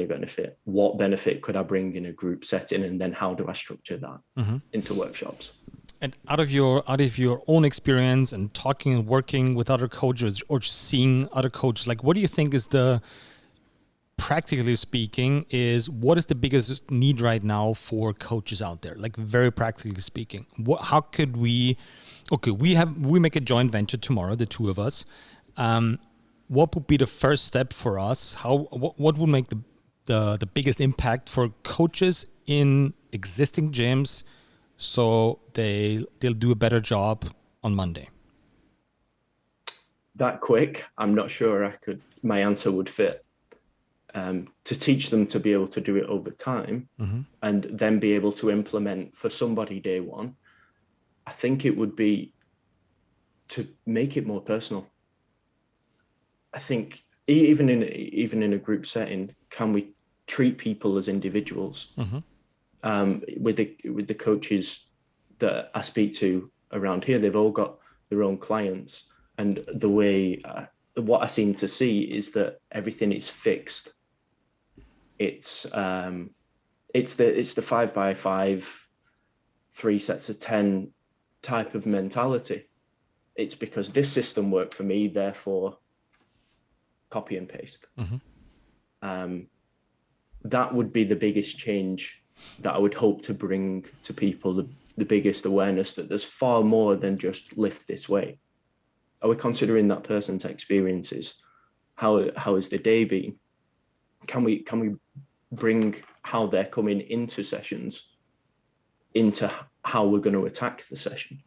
benefit? What benefit could I bring in a group setting? And then how do I structure that into workshops? And out of your own experience and talking and working with other coaches or just seeing other coaches, like what do you think is practically speaking, what is the biggest need right now for coaches out there? Like very practically speaking, how could we make a joint venture tomorrow, the two of us. What would be the first step for us? What would make the biggest impact for coaches in existing gyms so they'll do a better job on Monday? That quick, I'm not sure my answer would fit. To teach them to be able to do it over time, mm-hmm. and then be able to implement for somebody day one, I think it would be to make it more personal. I think even in a group setting, can we treat people as individuals? Mm-hmm. With the coaches that I speak to around here, they've all got their own clients, and the way what I seem to see is that everything is fixed. It's the 5x5, 3 sets of 10 type of mentality. It's because this system worked for me, therefore copy and paste. That would be the biggest change that I would hope to bring to people, the biggest awareness that there's far more than just lift this way. Are we considering that person's experiences? How has the day been? Can we bring how they're coming into sessions into how we're going to attack the session?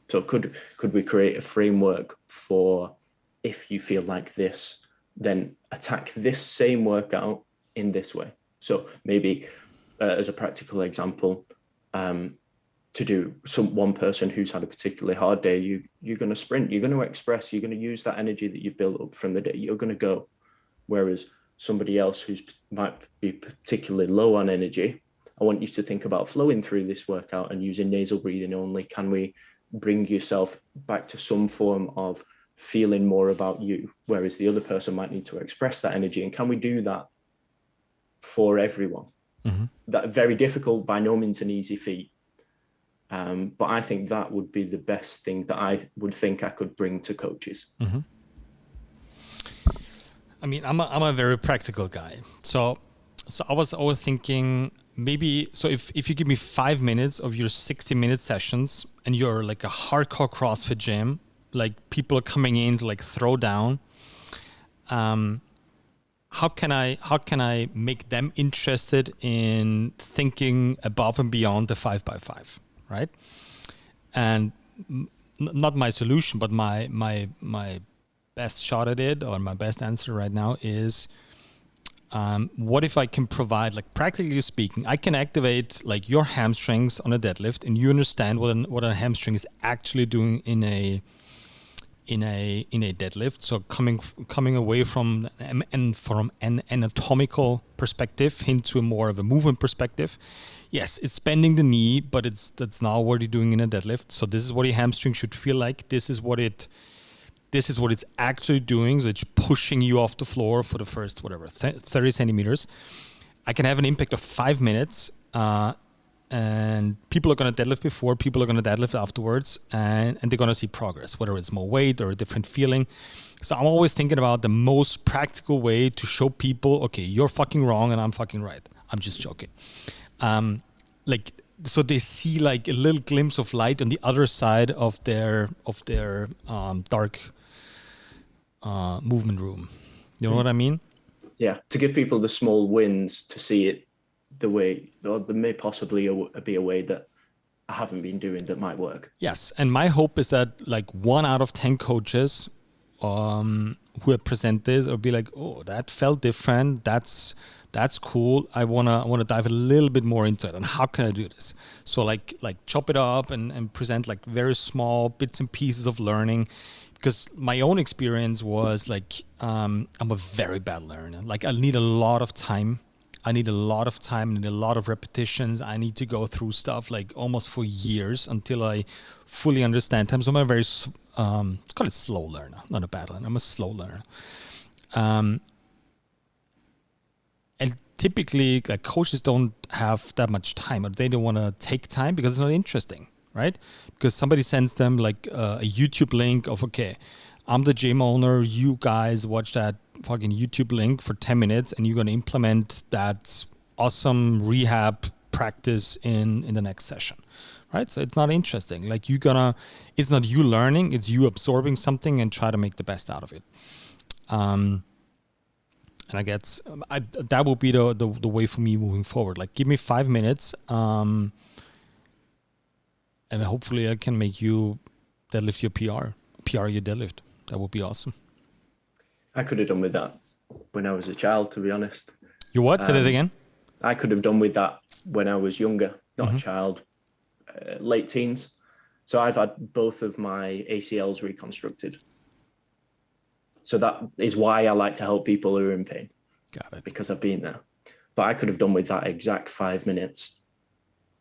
So could we create a framework for, if you feel like this, then attack this same workout in this way? So maybe as a practical example, to do one person who's had a particularly hard day, you're going to sprint, you're going to express, you're going to use that energy that you've built up from the day, you're going to go. Whereas somebody else who might be particularly low on energy, I want you to think about flowing through this workout and using nasal breathing only. Can we bring yourself back to some form of feeling more about you? Whereas the other person might need to express that energy. And can we do that for everyone? That very difficult, by no means an easy feat. But I think that would be the best thing that I would think I could bring to coaches. I mean, I'm a very practical guy. So I was always thinking maybe, so if you give me 5 minutes of your 60-minute sessions and you're like a hardcore CrossFit gym, like people are coming in to like throw down, how can I make them interested in thinking above and beyond the 5x5, right? And not my solution, but my best shot at it, or my best answer right now is, what if I can provide, like practically speaking, I can activate like your hamstrings on a deadlift, and you understand what a hamstring is actually doing in a deadlift. So coming away from an anatomical perspective into more of a movement perspective. Yes, it's bending the knee, but that's not what you're doing in a deadlift. So this is what your hamstring should feel like. This is what it's actually doing. So it's pushing you off the floor for the first 30 centimeters. I can have an impact of 5 minutes. And people are going to deadlift before, people are going to deadlift afterwards, and they're going to see progress, whether it's more weight or a different feeling. So I'm always thinking about the most practical way to show people, okay, you're fucking wrong and I'm fucking right. I'm just joking. So they see like a little glimpse of light on the other side of their dark movement room. You know what I mean? Yeah, to give people the small wins to see it the way, or there may possibly be a way that I haven't been doing that might work. Yes, and my hope is that like 1 out of 10 coaches who present this will be like, oh, that felt different. That's cool. I wanna dive a little bit more into it. And how can I do this? So like chop it up and present like very small bits and pieces of learning. Because my own experience was like, I'm a very bad learner. Like I need a lot of time. I need a lot of repetitions. I need to go through stuff like almost for years until I fully understand them. So I'm a very, let's call it slow learner, not a bad learner. I'm a slow learner. And typically like coaches don't have that much time, or they don't want to take time because it's not interesting, right? Because somebody sends them like a YouTube link of, okay, I'm the gym owner, you guys watch that fucking YouTube link for 10 minutes and you're going to implement that awesome rehab practice in the next session, right? So it's not interesting. Like it's not you learning, it's you absorbing something and try to make the best out of it. And I guess that will be the way for me moving forward. Like give me 5 minutes and hopefully I can make you deadlift your PR your deadlift. That would be awesome. I could have done with that when I was a child, to be honest. You what? Say that again? I could have done with that when I was younger, not a child, late teens. So I've had both of my ACLs reconstructed. So that is why I like to help people who are in pain. Got it. Because I've been there. But I could have done with that exact 5 minutes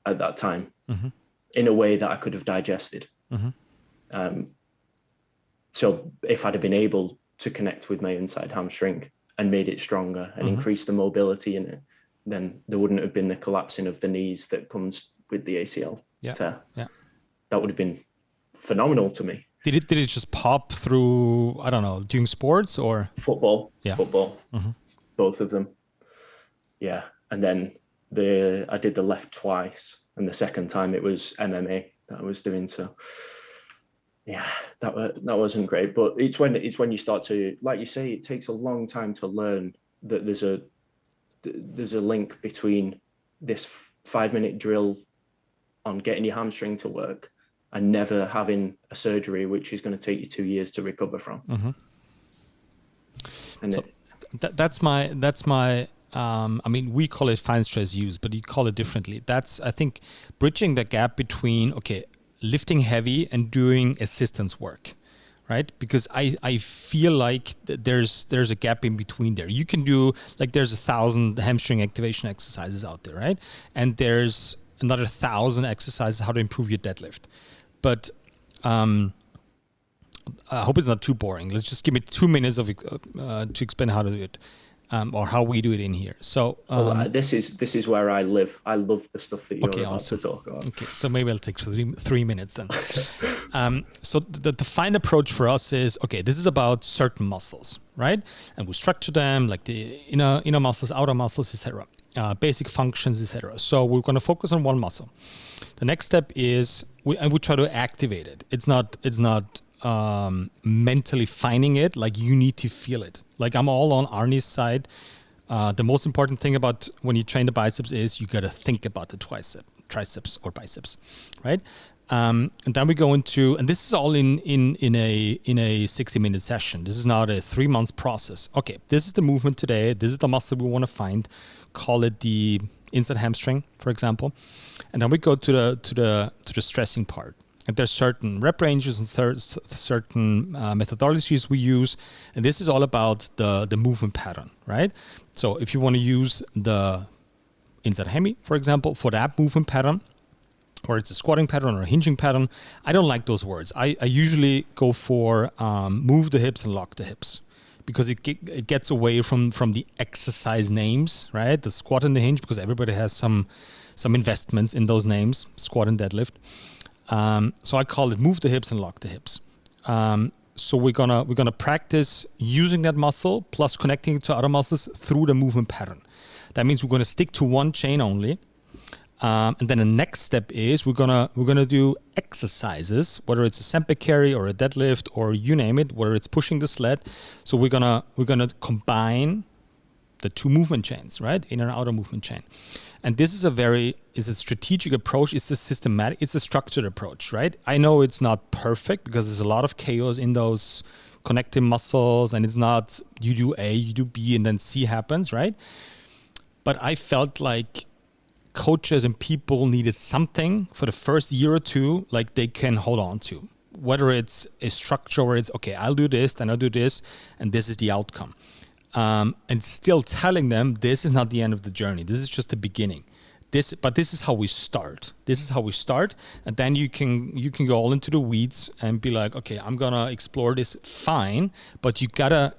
at that time in a way that I could have digested. So if I'd have been able to connect with my inside hamstring and made it stronger and increased the mobility in it, then there wouldn't have been the collapsing of the knees that comes with the ACL tear. That would have been phenomenal to me. Did it just pop through, I don't know, doing sports or? Football, both of them. Yeah. And then I did the left twice, and the second time it was MMA that I was doing. So yeah, that wasn't great. But it's when you start to, like you say, it takes a long time to learn that there's a link between this 5-minute drill on getting your hamstring to work and never having a surgery, which is going to take you 2 years to recover from. And so that's my. I mean, we call it fine stress use, but you call it differently. That's, I think, bridging the gap between, lifting heavy and doing assistance work, right? Because I feel like there's a gap in between there. You can do, like, there's 1,000 hamstring activation exercises out there, right? And there's another 1,000 exercises how to improve your deadlift. But I hope it's not too boring. Let's just give me 2 minutes to explain how to do it. Or how we do it in here. So this is where I live. I love the stuff that you're about to talk about. Okay, so maybe I'll take 3 minutes then. So the fine approach for us is, this is about certain muscles, right? And we structure them like the inner muscles, outer muscles, etc. Basic functions, etc. So we're going to focus on one muscle. The next step is we try to activate it. It's not mentally finding it, like you need to feel it. Like I'm all on Arnie's side. The most important thing about when you train the biceps is you got to think about the triceps or biceps, right? And then we go into, and this is all in a 60-minute session. This is not a 3 month process. Okay, this is the movement today. This is the muscle we want to find. Call it the inside hamstring, for example. And then we go to the stressing part. And there's certain rep ranges and certain methodologies we use. And this is all about the movement pattern, right? So if you want to use the inside hemi, for example, for that movement pattern, or it's a squatting pattern or a hinging pattern, I don't like those words. I usually go for move the hips and lock the hips, because it gets away from the exercise names, right? The squat and the hinge, because everybody has some investments in those names, squat and deadlift. So I call it move the hips and lock the hips. So we're gonna practice using that muscle plus connecting it to other muscles through the movement pattern. That means we're gonna stick to one chain only. And then the next step is we're gonna do exercises, whether it's a Semper carry or a deadlift or you name it, whether it's pushing the sled. So we're gonna combine the two movement chains, right? Inner and outer movement chain. And this is a strategic approach. It's a systematic, it's a structured approach, right? I know it's not perfect because there's a lot of chaos in those connecting muscles, and it's not you do A, you do B, and then C happens, right? But I felt like coaches and people needed something for the first year or two, like they can hold on to. Whether it's a structure where it's, I'll do this, then I'll do this, and this is the outcome. And still telling them this is not the end of the journey. This is just the beginning. But this is how we start. This is how we start, and then you can go all into the weeds and be like, I'm gonna explore this, fine. But you gotta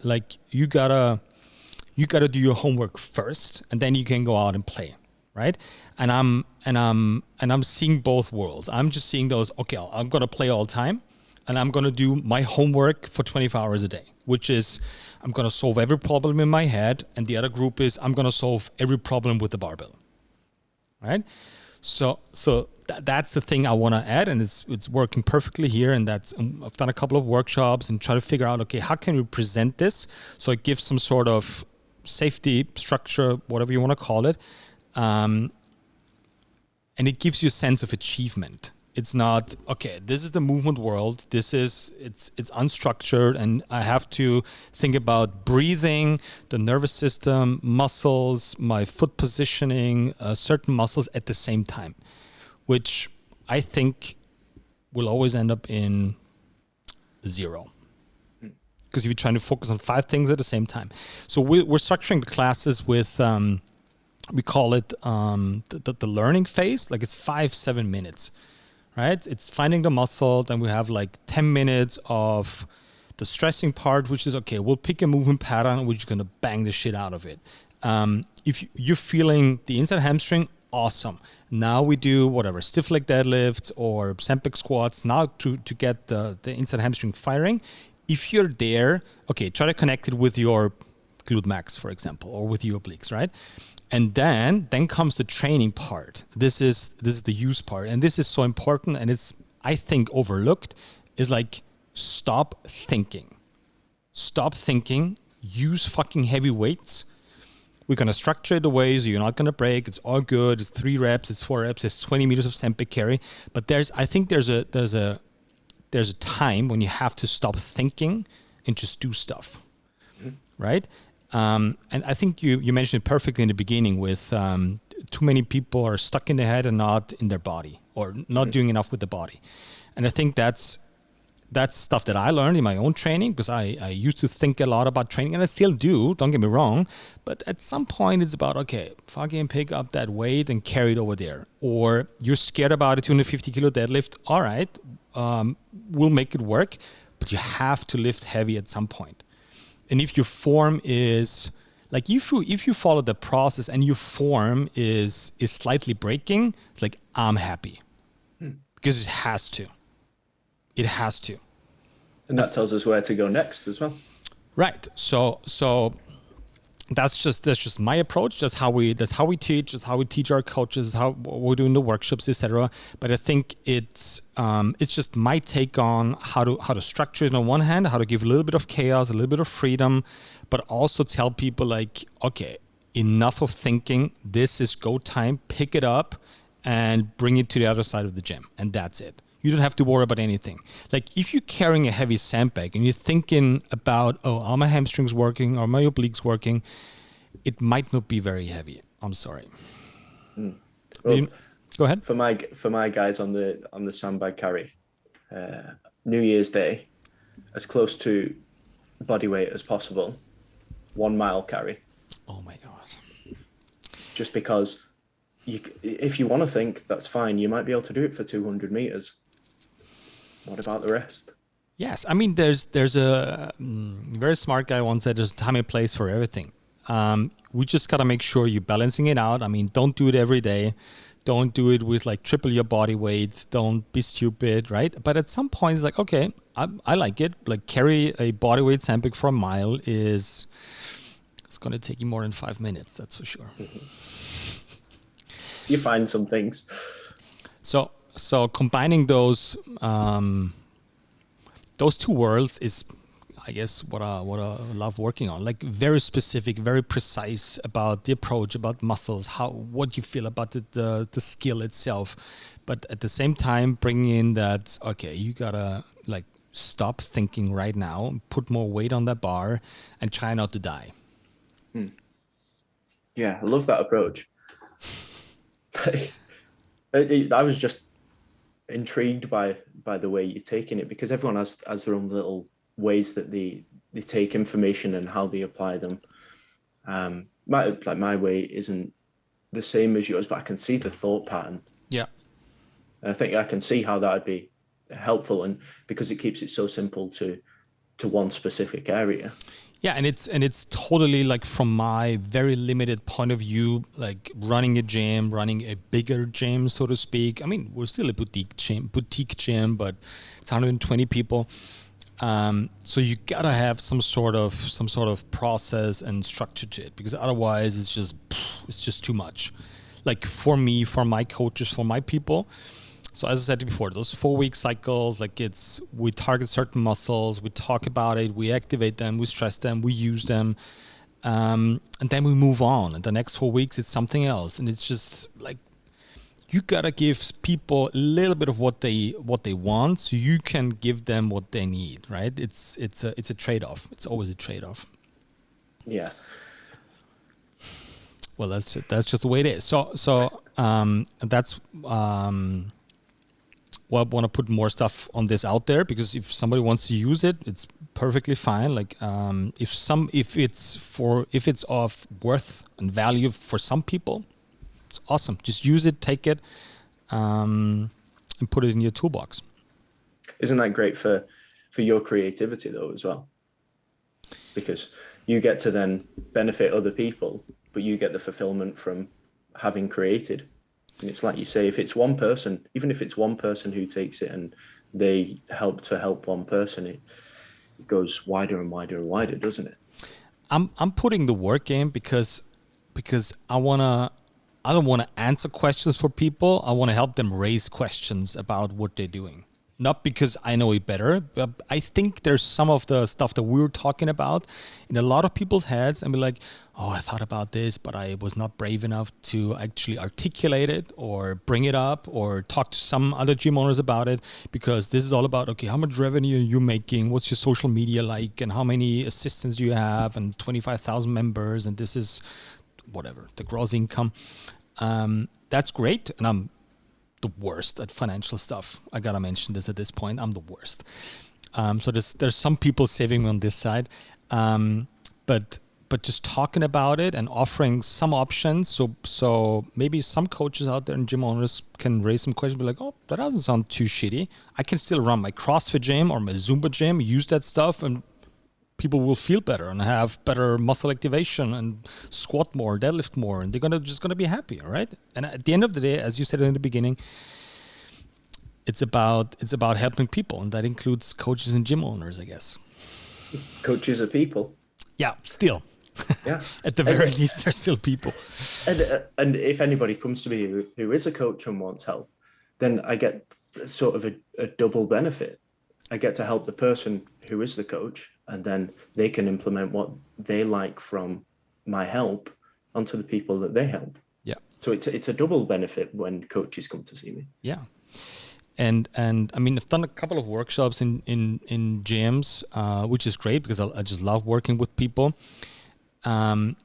do your homework first, and then you can go out and play, right? And I'm seeing both worlds. I'm just seeing those. I'm gonna play all the time, and I'm gonna do my homework for 24 hours a day, which is I'm going to solve every problem in my head. And the other group is I'm going to solve every problem with the barbell. Right? So that's the thing I want to add. And it's working perfectly here. And I've done a couple of workshops and try to figure out, how can we present this? So it gives some sort of safety structure, whatever you want to call it. And it gives you a sense of achievement. It's not, this is the movement world. It's unstructured, and I have to think about breathing, the nervous system, muscles, my foot positioning, certain muscles at the same time, which I think will always end up in 0. Because if you're trying to focus on 5 things at the same time. So we're structuring the classes with, we call it the learning phase, like it's 5-7 minutes. Right? It's finding the muscle. Then we have like 10 minutes of the stressing part, which is, okay, we'll pick a movement pattern, we're just going to bang the shit out of it. If you're feeling the inside hamstring, awesome. Now we do whatever, stiff leg deadlifts or Sempic squats, now to get the inside hamstring firing. If you're there, okay, try to connect it with your glute max, for example, or with your obliques, right? And then comes the training part. This is the use part. And this is so important, and it's, I think, overlooked, is like, stop thinking. Stop thinking. Use fucking heavy weights. We're going to structure it away so you're not going to break. It's all good. It's 3 reps, it's 4 reps, it's 20 meters of Sempic carry. But I think there's a time when you have to stop thinking and just do stuff, right? And I think you mentioned it perfectly in the beginning with too many people are stuck in their head and not in their body, or not doing enough with the body. And I think that's stuff that I learned in my own training, because I used to think a lot about training, and I still do, don't get me wrong. But at some point it's about, okay, fucking pick up that weight and carry it over there. Or you're scared about a 250 kilo deadlift. All right, we'll make it work, but you have to lift heavy at some point. And if your form is, like, if you follow the process and your form is slightly breaking, it's like, I'm happy. Because it has to. It has to. And that tells us where to go next as well. Right. So that's just my approach. That's how we teach. That's how we teach our coaches. How we're doing the workshops, etc. But I think it's just my take on how to structure it on one hand, how to give a little bit of chaos, a little bit of freedom, but also tell people, like, okay, enough of thinking. This is go time. Pick it up and bring it to the other side of the gym, and that's it. You don't have to worry about anything. Like, if you're carrying a heavy sandbag and you're thinking about, oh, are my hamstrings working? Are my obliques working? It might not be very heavy. I'm sorry. Well, go ahead. For my guys on the sandbag carry, New Year's Day, as close to body weight as possible, 1 mile carry. Oh my God. Just because if you want to think, that's fine. You might be able to do it for 200 meters. What about the rest? Yes, I mean, there's a very smart guy once said there's time and place for everything. We just got to make sure you're balancing it out. I mean, don't do it every day. Don't do it with like triple your body weight. Don't be stupid, right? But at some point, it's like, okay, I like it. Like, carry a body weight Sempic for a mile it's going to take you more than 5 minutes. That's for sure. You find some things. So combining those two worlds is, I guess, what I love working on. Like, very specific, very precise about the approach, about muscles, what you feel about the skill itself, but at the same time bringing in that, okay, you gotta like stop thinking right now, put more weight on that bar, and try not to die. Yeah, I love that approach. I was just intrigued by the way you're taking it, because everyone has their own little ways that they take information and how they apply them. My way isn't the same as yours, but I can see the thought pattern. Yeah, and I think I can see how that would be helpful, and because it keeps it so simple to one specific area. Yeah, and it's totally, like, from my very limited point of view, like running a gym, running a bigger gym, so to speak. I mean, we're still a boutique gym, but it's 120 people. So you gotta have some sort of process and structure to it, because otherwise it's just too much. Like, for me, for my coaches, for my people. So as I said before, those 4-week cycles, like, we target certain muscles, we talk about it, we activate them, we stress them, we use them, and then we move on. And the next 4 weeks, it's something else. And it's just like, you gotta give people a little bit of what they want, so you can give them what they need, right? It's a trade-off. It's always a trade-off. Yeah. Well, that's just the way it is. So that's. Well, I want to put more stuff on this out there, because if somebody wants to use it, it's perfectly fine. Like, if it's of worth and value for some people, it's awesome. Just use it, take it, and put it in your toolbox. Isn't that great for for your creativity though as well, because you get to then benefit other people, but you get the fulfillment from having created. And it's like you say, if it's one person, even if it's one person who takes it and they help one person, it goes wider and wider and wider, doesn't it? I'm putting the work in because I don't wanna answer questions for people. I wanna help them raise questions about what they're doing. Not because I know it better, but I think there's some of the stuff that we were talking about in a lot of people's heads and be like, oh, I thought about this, but I was not brave enough to actually articulate it or bring it up or talk to some other gym owners about it, because this is all about, okay, how much revenue are you making? What's your social media like? And how many assistants do you have? And 25,000 members. And this is whatever, the gross income. That's great. And I'm the worst at financial stuff. I gotta mention this at this point. I'm the worst. So there's some people saving me on this side, but just talking about it and offering some options. So maybe some coaches out there and gym owners can raise some questions. Be like, oh, that doesn't sound too shitty. I can still run my CrossFit gym or my Zumba gym, use that stuff, and people will feel better and have better muscle activation and squat more, deadlift more, and they're just gonna be happier, right? And at the end of the day, as you said in the beginning, it's about helping people, and that includes coaches and gym owners, I guess. Coaches are people. Yeah, still. Yeah. At the very least, they're still people. And if anybody comes to me who is a coach and wants help, then I get sort of a double benefit. I get to help the person who is the coach, and then they can implement what they like from my help onto the people that they help. Yeah. So it's a double benefit when coaches come to see me. Yeah. And I mean, I've done a couple of workshops in gyms, which is great because I just love working with people. And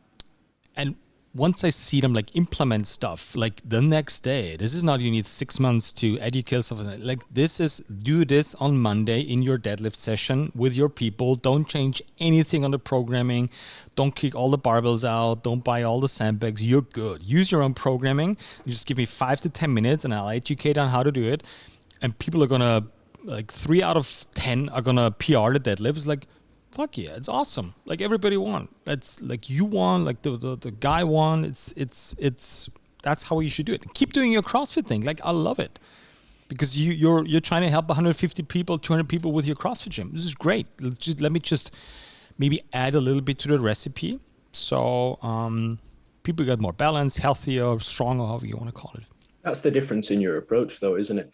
once I see them like implement stuff, like the next day, this is not, you need 6 months to educate yourself. Like this is, do this on Monday in your deadlift session with your people. Don't change anything on the programming. Don't kick all the barbells out. Don't buy all the sandbags. You're good. Use your own programming. Just give me 5 to 10 minutes and I'll educate on how to do it. And people are going to, like 3 out of 10 are going to PR the deadlift. It's like, fuck yeah, it's awesome. Like everybody won. It's like you won, like the guy won. It's that's how you should do it. Keep doing your CrossFit thing. Like I love it. Because you're trying to help 150 people, 200 people with your CrossFit gym. This is great. Let me just maybe add a little bit to the recipe. So people get more balanced, healthier, stronger, however you want to call it. That's the difference in your approach though, isn't it?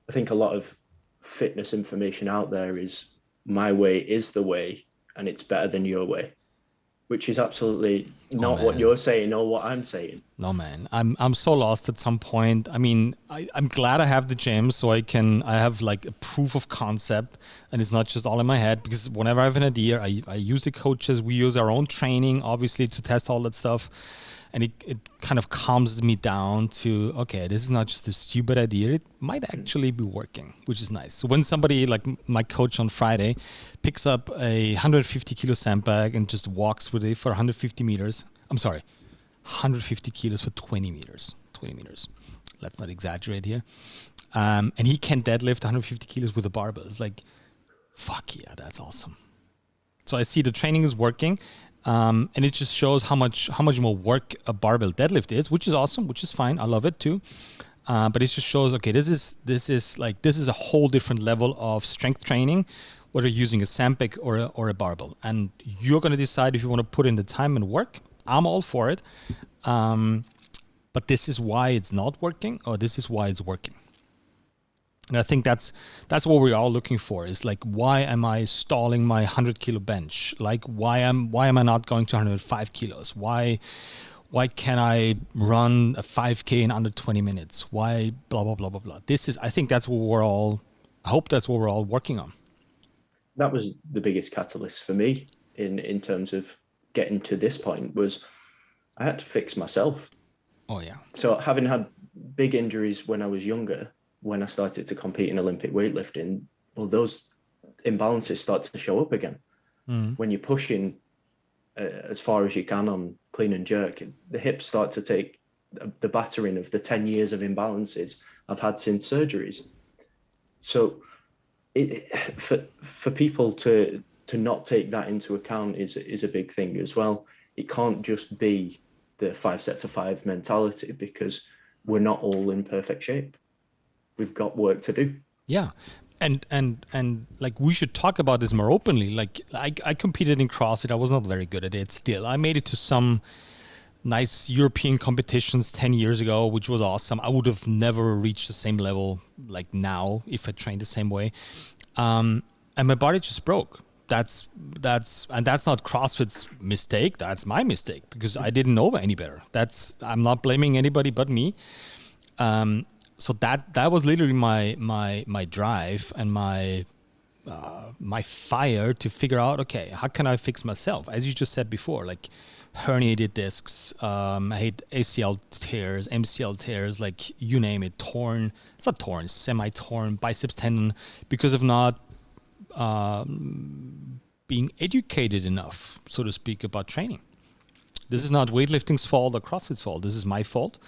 I think a lot of fitness information out there is my way is the way and it's better than your way, which is absolutely not what you're saying or what I'm saying. No, man, I'm so lost at some point. I mean, I'm glad I have the gym so I have like a proof of concept and it's not just all in my head, because whenever I have an idea, I use the coaches, we use our own training, obviously, to test all that stuff. And it kind of calms me down to, okay, this is not just a stupid idea. It might actually be working, which is nice. So when somebody like my coach on Friday picks up a 150 kilo sandbag and just walks with it for 150 meters, 150 kilos for 20 meters, let's not exaggerate here. And he can deadlift 150 kilos with a barbell. It's like, fuck yeah, that's awesome. So I see the training is working. And it just shows how much more work a barbell deadlift is, which is awesome, which is fine. I love it too. But it just shows, okay, this is a whole different level of strength training, whether you're using a sandbag or a barbell. And you're going to decide if you want to put in the time and work. I'm all for it. But this is why it's not working, or this is why it's working. And I think that's what we're all looking for, is like, why am I stalling my 100 kilo bench? Like, why am I not going to 105 kilos? Why can't I run a 5K in under 20 minutes? Why blah, blah, blah, blah, blah. I think that's what I hope that's what we're all working on. That was the biggest catalyst for me in terms of getting to this point, was I had to fix myself. Oh yeah. So having had big injuries when I was younger, when I started to compete in Olympic weightlifting, well, those imbalances start to show up again. When you're pushing as far as you can on clean and jerk, the hips start to take the battering of the 10 years of imbalances I've had since surgeries. So For people to not take that into account is a big thing as well. It can't just be the 5 sets of 5 mentality, because we're not all in perfect shape. We've got work to do. Yeah. And like, we should talk about this more openly. Like, I competed in CrossFit. I was not very good at it still. I made it to some nice European competitions 10 years ago, which was awesome. I would have never reached the same level like now if I trained the same way. And my body just broke. That's not CrossFit's mistake. That's my mistake, because I didn't know any better. I'm not blaming anybody but me. So that was literally my drive and my fire to figure out, okay, how can I fix myself? As you just said before, like herniated discs, I hate ACL tears, MCL tears, like you name it, torn. It's not torn, semi-torn biceps tendon, because of not being educated enough, so to speak, about training. This is not weightlifting's fault or CrossFit's fault. This is my fault.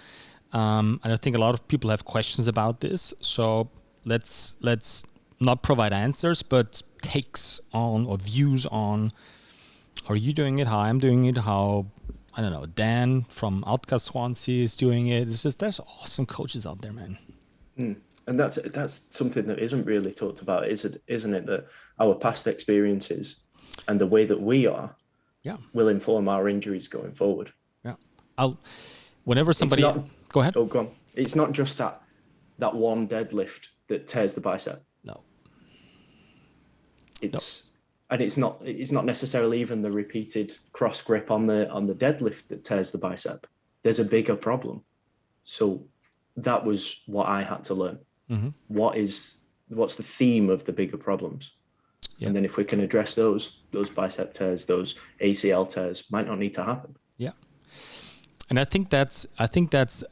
And I think a lot of people have questions about this. So let's not provide answers, but takes on or views on how are you doing it, how I'm doing it, how, I don't know, Dan from Outcast Swansea is doing it. It's just, there's awesome coaches out there, man. And that's something that isn't really talked about, isn't it? That our past experiences and the way that we are will inform our injuries going forward. Yeah. Whenever somebody... Go ahead. Oh, go on. It's not just that one deadlift that tears the bicep. No. And it's not necessarily even the repeated cross grip on the deadlift that tears the bicep. There's a bigger problem. So that was what I had to learn. Mm-hmm. What's the theme of the bigger problems? Yeah. And then if we can address those bicep tears, those ACL tears might not need to happen. Yeah. And I think that's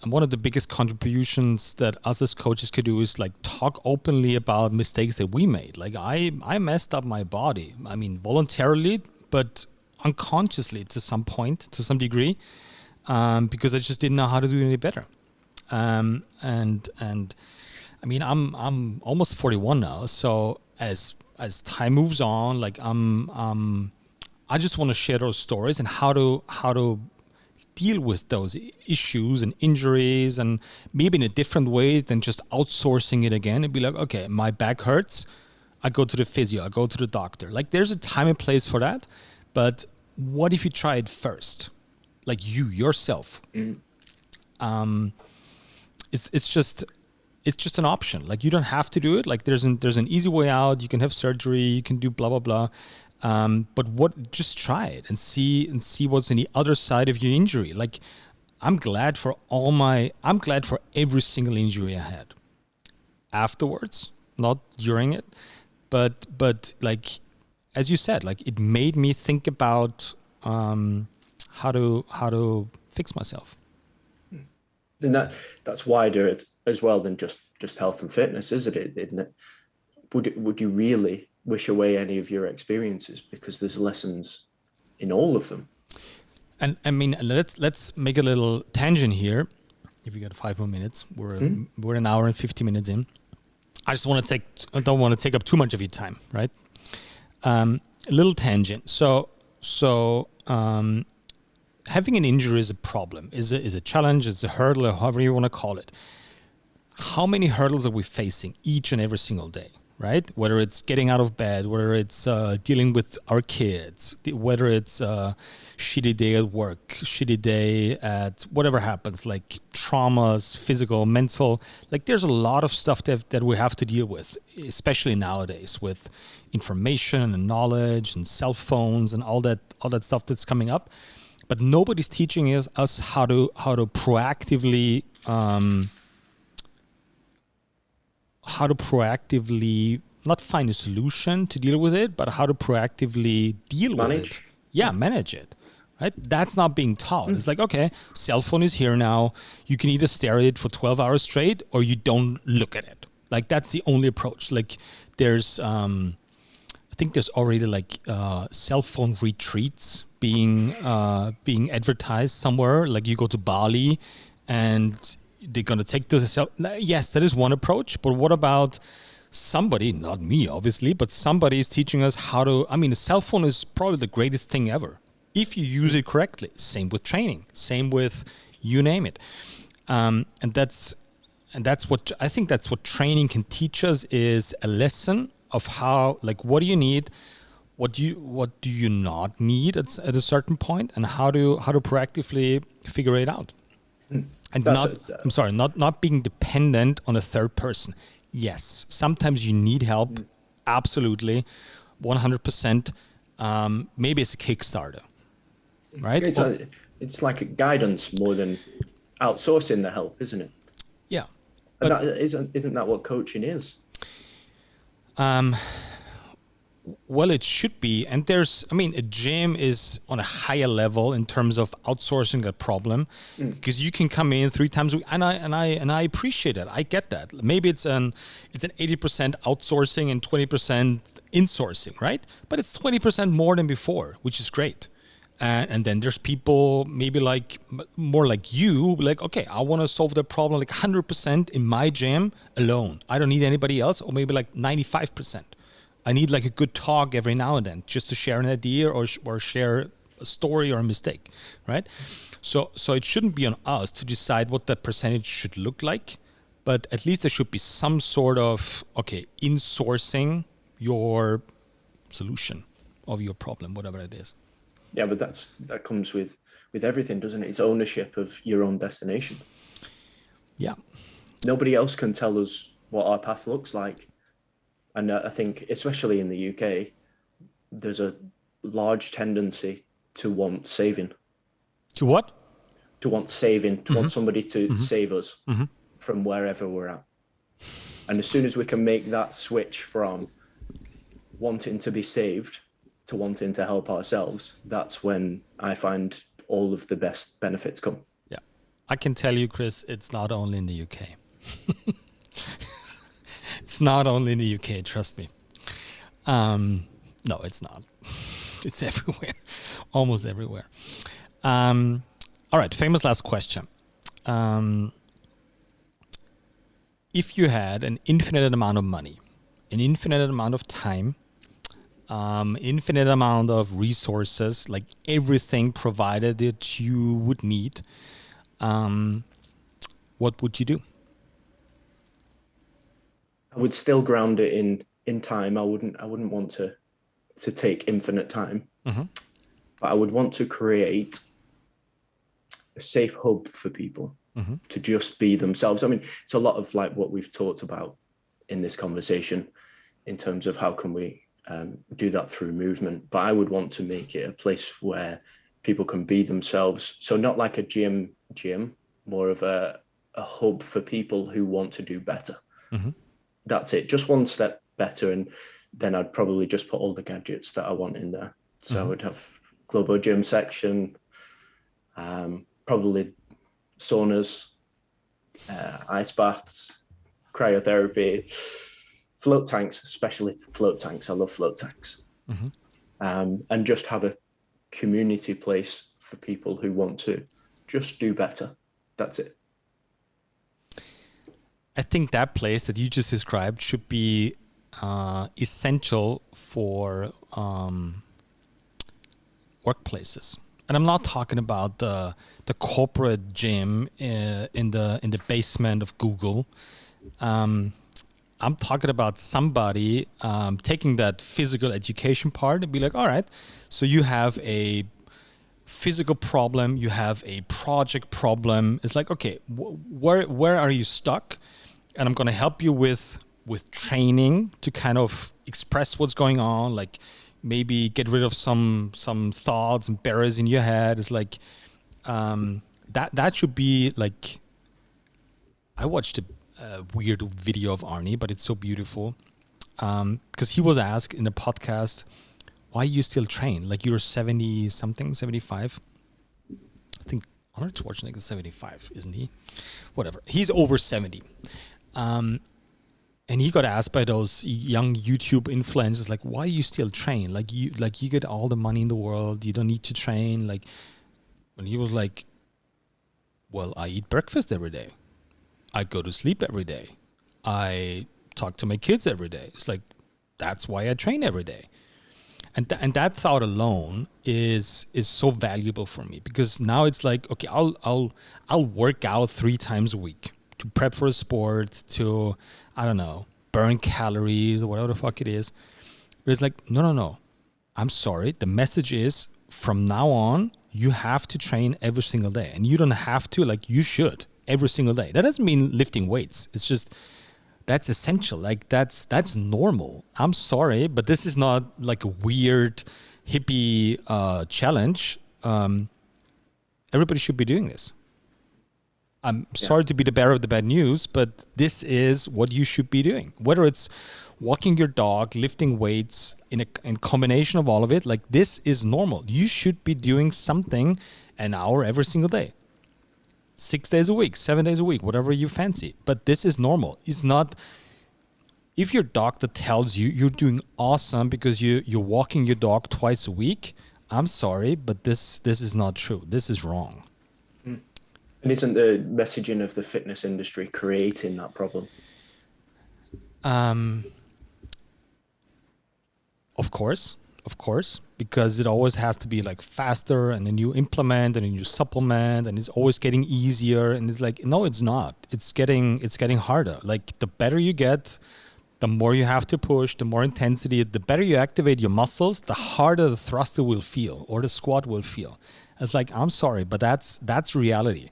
one of the biggest contributions that us as coaches could do, is like talk openly about mistakes that we made. Like I messed up my body. I mean, voluntarily, but unconsciously to some point, to some degree, because I just didn't know how to do it any better. And I mean, I'm almost 41 now. So as time moves on, like I just want to share those stories and how to deal with those issues and injuries, and maybe in a different way than just outsourcing it again and be like, okay, my back hurts, I go to the physio, I go to the doctor. Like, there's a time and place for that, but what if you try it first? Like yourself. It's just an option. Like, you don't have to do it. Like, there's an easy way out. You can have surgery, you can do blah blah blah. But just try it and see what's on the other side of your injury. Like, I'm glad for every single injury I had afterwards, not during it, but like, as you said, like, it made me think about how to fix myself. And that's wider as well than just health and fitness, isn't it? Would you really wish away any of your experiences, because there's lessons in all of them? And I mean, let's make a little tangent here. If you got 5 more minutes, we're an hour and 50 minutes in. I don't want to take up too much of your time, right? A little tangent. So having an injury is a problem, is a challenge, is a hurdle, or however you want to call it. How many hurdles are we facing each and every single day? Right? Whether it's getting out of bed, whether it's dealing with our kids, whether it's a shitty day at work, shitty day at whatever happens, like traumas, physical, mental, like there's a lot of stuff that we have to deal with, especially nowadays with information and knowledge and cell phones and all that stuff that's coming up. But nobody's teaching us how to proactively not find a solution to deal with it, but how to proactively deal with it. Yeah, manage it. Right? That's not being taught. It's like, okay, cell phone is here now. You can either stare at it for 12 hours straight or you don't look at it. Like, that's the only approach. Like, there's, I think there's already like cell phone retreats being advertised somewhere. Like, you go to Bali and they're going to take this. Yes, that is one approach. But what about somebody, not me obviously, but somebody is teaching us how to, I mean, the cell phone is probably the greatest thing ever if you use it correctly. Same with training, same with you name it. And that's what I think, that's what training can teach us, is a lesson of how, like, what do you need, what do you not need at a certain point, and how to proactively figure it out. And not being dependent on a third person. Yes, sometimes you need help, absolutely, 100%. Maybe it's a Kickstarter, right? It's like a guidance more than outsourcing the help, isn't it? Yeah, but isn't that what coaching is? Well, it should be. And a gym is on a higher level in terms of outsourcing that problem, because you can come in 3 times a week, and I appreciate it. I get that. Maybe it's an 80% outsourcing and 20% insourcing, right? But it's 20% more than before, which is great. And then there's people maybe more like you, like, okay, I want to solve the problem like 100% in my gym alone. I don't need anybody else, or maybe like 95%. I need like a good talk every now and then just to share an idea or share a story or a mistake, right? So it shouldn't be on us to decide what that percentage should look like, but at least there should be some sort of, okay, insourcing your solution of your problem, whatever it is. Yeah, but that comes with everything, doesn't it? It's ownership of your own destination. Yeah. Nobody else can tell us what our path looks like. And I think, especially in the UK, there's a large tendency to want saving. To what? To want saving, to want somebody to save us from wherever we're at. And as soon as we can make that switch from wanting to be saved to wanting to help ourselves, that's when I find all of the best benefits come. Yeah. I can tell you, Chris, it's not only in the UK. It's not only in the UK, trust me. No, it's not. It's everywhere, almost everywhere. All right, famous last question. If you had an infinite amount of money, an infinite amount of time, infinite amount of resources, like everything provided that you would need, what would you do? I would still ground it in time. I wouldn't want to take infinite time, but I would want to create a safe hub for people to just be themselves. I mean, it's a lot of like what we've talked about in this conversation in terms of how can we do that through movement. But I would want to make it a place where people can be themselves. So not like a gym, more of a hub for people who want to do better. That's it, just one step better. And then I'd probably just put all the gadgets that I want in there. So I would have Globo gym section, probably saunas, ice baths, cryotherapy, float tanks, especially float tanks. I love float tanks. And just have a community place for people who want to just do better. That's it. I think that place that you just described should be essential for workplaces. And I'm not talking about the corporate gym in the basement of Google. I'm talking about somebody taking that physical education part and be like, all right, so you have a physical problem, you have a project problem. It's like, okay, where are you stuck? And I'm going to help you with training to kind of express what's going on, like maybe get rid of some thoughts and barriers in your head. It's like that should be like. I watched a weird video of Arnie, but it's so beautiful because he was asked in the podcast, "Why you still train? Like you're 70 something, 75." I think Arnold Schwarzenegger is 75, isn't he? Whatever. He's over 70. And he got asked by those young YouTube influencers, like, why you still train? Like you get all the money in the world. You don't need to train. Like, and he was like, well, I eat breakfast every day. I go to sleep every day. I talk to my kids every day. It's like, that's why I train every day. And that thought alone is so valuable for me, because now it's like, okay, I'll work out 3 times a week to prep for a sport, to, I don't know, burn calories or whatever the fuck it is. But it's like, no. I'm sorry. The message is, from now on, you have to train every single day. And you don't have to, like, you should every single day. That doesn't mean lifting weights. It's just, that's essential. Like, that's normal. I'm sorry, but this is not like a weird hippie challenge. Everybody should be doing this. I'm sorry to be the bearer of the bad news, but this is what you should be doing. Whether it's walking your dog, lifting weights, in combination of all of it, like, this is normal. You should be doing something an hour every single day. 6 days a week, 7 days a week, whatever you fancy. But this is normal. It's not, if your doctor tells you you're doing awesome because you're walking your dog twice a week, I'm sorry, but this is not true. This is wrong. And isn't the messaging of the fitness industry creating that problem? Of course, because it always has to be like faster, and then you implement, and then you supplement, and it's always getting easier. And it's like, no, it's not. It's getting harder. Like, the better you get, the more you have to push, the more intensity, the better you activate your muscles, the harder the thruster will feel, or the squat will feel. It's like, I'm sorry, but that's reality.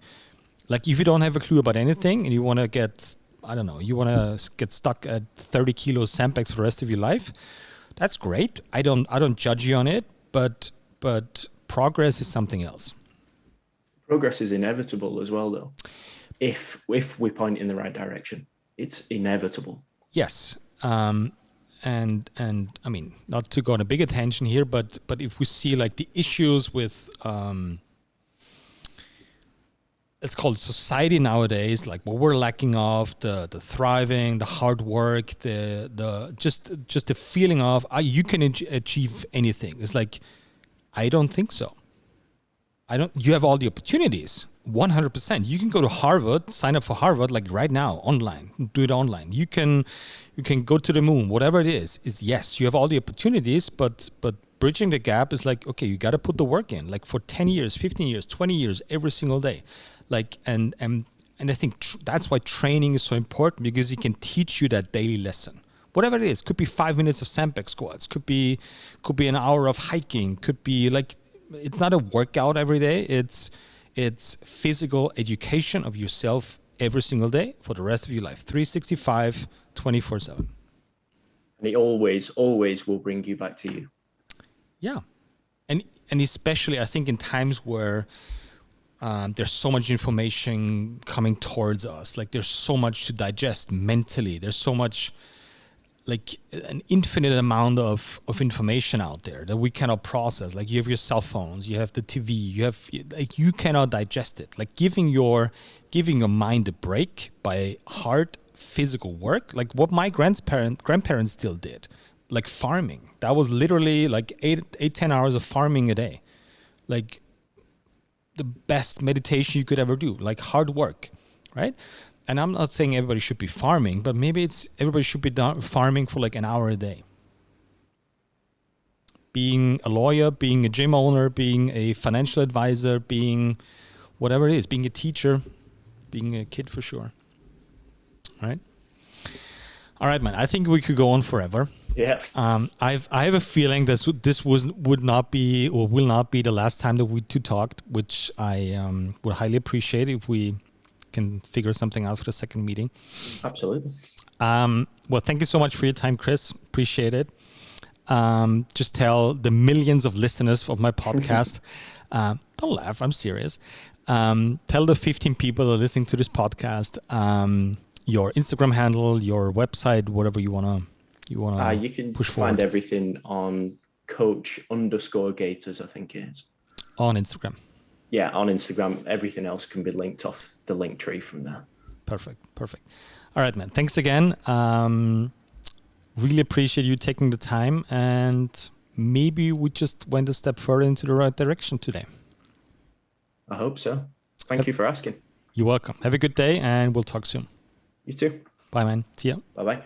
Like, if you don't have a clue about anything and you want to get, I don't know, you want to get stuck at 30 kilos sandbags for the rest of your life, that's great. I don't judge you on it, but progress is something else. Progress is inevitable as well, though. If we point in the right direction, it's inevitable. Yes. And I mean, not to go on a big attention here, but if we see like the issues with it's called society nowadays, like what we're lacking of, the thriving, the hard work, the just the feeling of you can achieve anything. It's like, I don't think so. You have all the opportunities, 100%. You can go to Harvard, sign up for Harvard, like right now, online, do it online. You can go to the moon, whatever it is yes, you have all the opportunities, but bridging the gap is like, okay, you got to put the work in, like for 10 years, 15 years, 20 years, every single day. Like, and I think that's why training is so important, because it can teach you that daily lesson. Whatever it is, could be 5 minutes of sandbag squats, could be an hour of hiking, could be like, it's not a workout every day. It's physical education of yourself every single day for the rest of your life, 365, 24/7. And it always will bring you back to you. Yeah. And especially, I think, in times where there's so much information coming towards us, like there's so much to digest mentally. There's so much, like an infinite amount of information out there that we cannot process. Like, you have your cell phones, you have the TV, you cannot digest it. Like, giving your mind a break by hard physical work, like what my grandparents still did, like farming. That was literally like 8-10 hours of farming a day. Like, the best meditation you could ever do, like hard work, right? And I'm not saying everybody should be farming, but maybe everybody should be farming for like an hour a day. Being a lawyer, being a gym owner, being a financial advisor, being whatever it is, being a teacher, being a kid for sure. All right, man. I think we could go on forever. Yeah. I have a feeling that this would not be, or will not be, the last time that we two talked, which I would highly appreciate if we can figure something out for the second meeting. Absolutely. Well, thank you so much for your time, Chris. Appreciate it. Just tell the millions of listeners of my podcast, don't laugh, I'm serious. Tell the 15 people that are listening to this podcast, your Instagram handle, your website, whatever you want to you can push find forward. everything on coach_gators, I think it is. On Instagram. Yeah, on Instagram. Everything else can be linked off the link tree from there. Perfect. All right, man. Thanks again. Really appreciate you taking the time, and maybe we just went a step further into the right direction today. I hope so. Thank you for asking. You're welcome. Have a good day, and we'll talk soon. You too. Bye, man. See ya. Bye-bye.